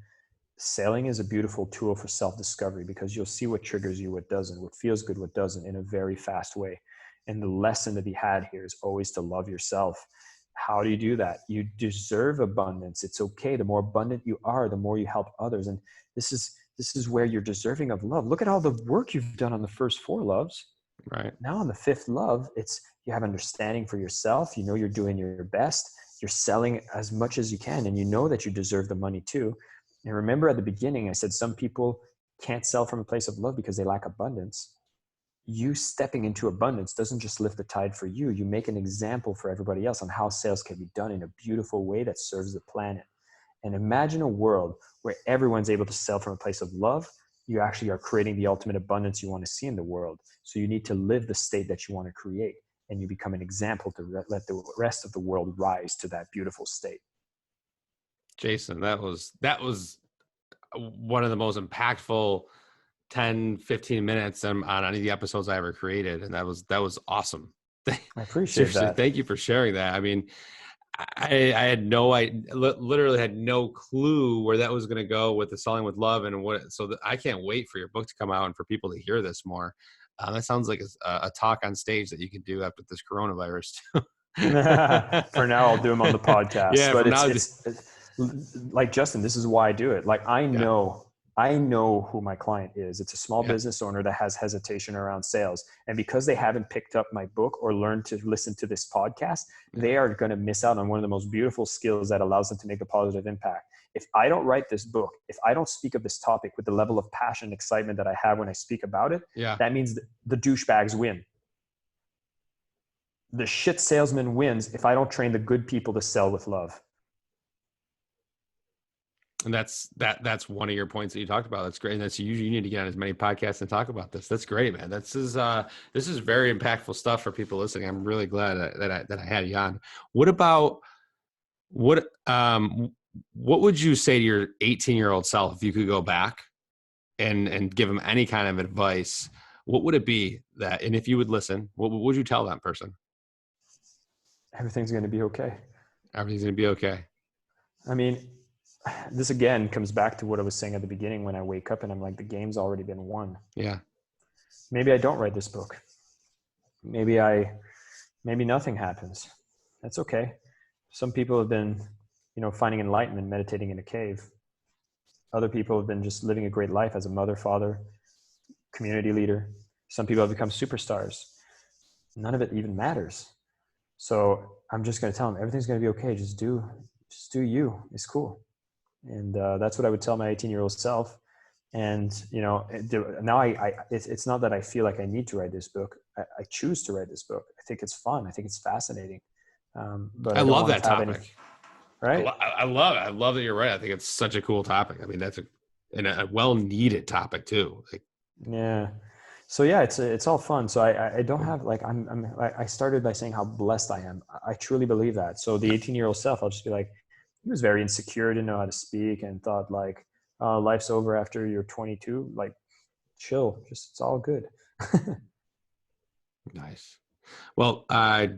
Selling is a beautiful tool for self-discovery because you'll see what triggers you, what doesn't, what feels good, what doesn't, in a very fast way. And the lesson to be had here is always to love yourself. How do you do that? You deserve abundance. It's okay. The more abundant you are, the more you help others. And this is where you're deserving of love. Look at all the work you've done on the first 4 loves. Right. Now on the 5th love, it's you have understanding for yourself. You know you're doing your best. You're selling as much as you can, and you know that you deserve the money too. And remember at the beginning, I said some people can't sell from a place of love because they lack abundance. You stepping into abundance doesn't just lift the tide for you. You make an example for everybody else on how sales can be done in a beautiful way that serves the planet. And imagine a world where everyone's able to sell from a place of love. You actually are creating the ultimate abundance you want to see in the world. So you need to live the state that you want to create, and you become an example to let the rest of the world rise to that beautiful state. Jason, that was one of the most impactful 10, 15 minutes on any of the episodes I ever created. And that was awesome. I appreciate that. Thank you for sharing that. I mean, I literally had no clue where that was going to go with the selling with love and I can't wait for your book to come out and for people to hear this more. That sounds like a talk on stage that you could do after this coronavirus. For now, I'll do them on the podcast. Yeah, but it's like, Justin, this is why I do it. Like, I know who my client is. It's a small business owner that has hesitation around sales. And because they haven't picked up my book or learned to listen to this podcast, they are going to miss out on one of the most beautiful skills that allows them to make a positive impact. If I don't write this book, if I don't speak of this topic with the level of passion and excitement that I have when I speak about it, that means the douchebags win. The shit salesman wins if I don't train the good people to sell with love. And that's one of your points that you talked about. That's great. And that's you need to get on as many podcasts and talk about this. That's great, man. This is very impactful stuff for people listening. I'm really glad that I had you on. What would you say to your 18-year-old self if you could go back and give them any kind of advice? What would it be that, and if you would listen, what would you tell that person? Everything's going to be okay. Everything's going to be okay. I mean, this again comes back to what I was saying at the beginning when I wake up and I'm like, the game's already been won. Yeah. Maybe I don't write this book. Maybe nothing happens. That's okay. Some people have been, finding enlightenment, meditating in a cave. Other people have been just living a great life as a mother, father, community leader. Some people have become superstars. None of it even matters. So I'm just going to tell them everything's going to be okay. Just do you. It's cool. And that's what I would tell my 18-year-old self. And, now it's not that I feel like I need to write this book. I choose to write this book. I think it's fun. I think it's fascinating. But I love that topic. Right. I love it. I love that you're right. I think it's such a cool topic. I mean, that's a well-needed topic too. Yeah. So yeah, it's all fun. So I don't have I started by saying how blessed I am. I truly believe that. So the 18-year-old self, I'll just be like, he was very insecure, didn't know how to speak, and thought like, life's over after you're 22. Like, chill, it's all good. Nice. Well,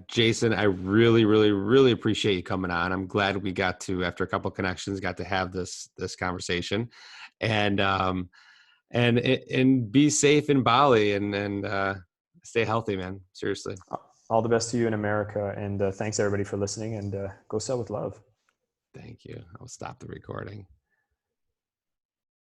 Jason, I really, really, really appreciate you coming on. I'm glad we got to, after a couple of connections, got to have this conversation, and be safe in Bali and stay healthy, man. Seriously. All the best to you in America, and thanks everybody for listening, and go sell with love. Thank you. I'll stop the recording.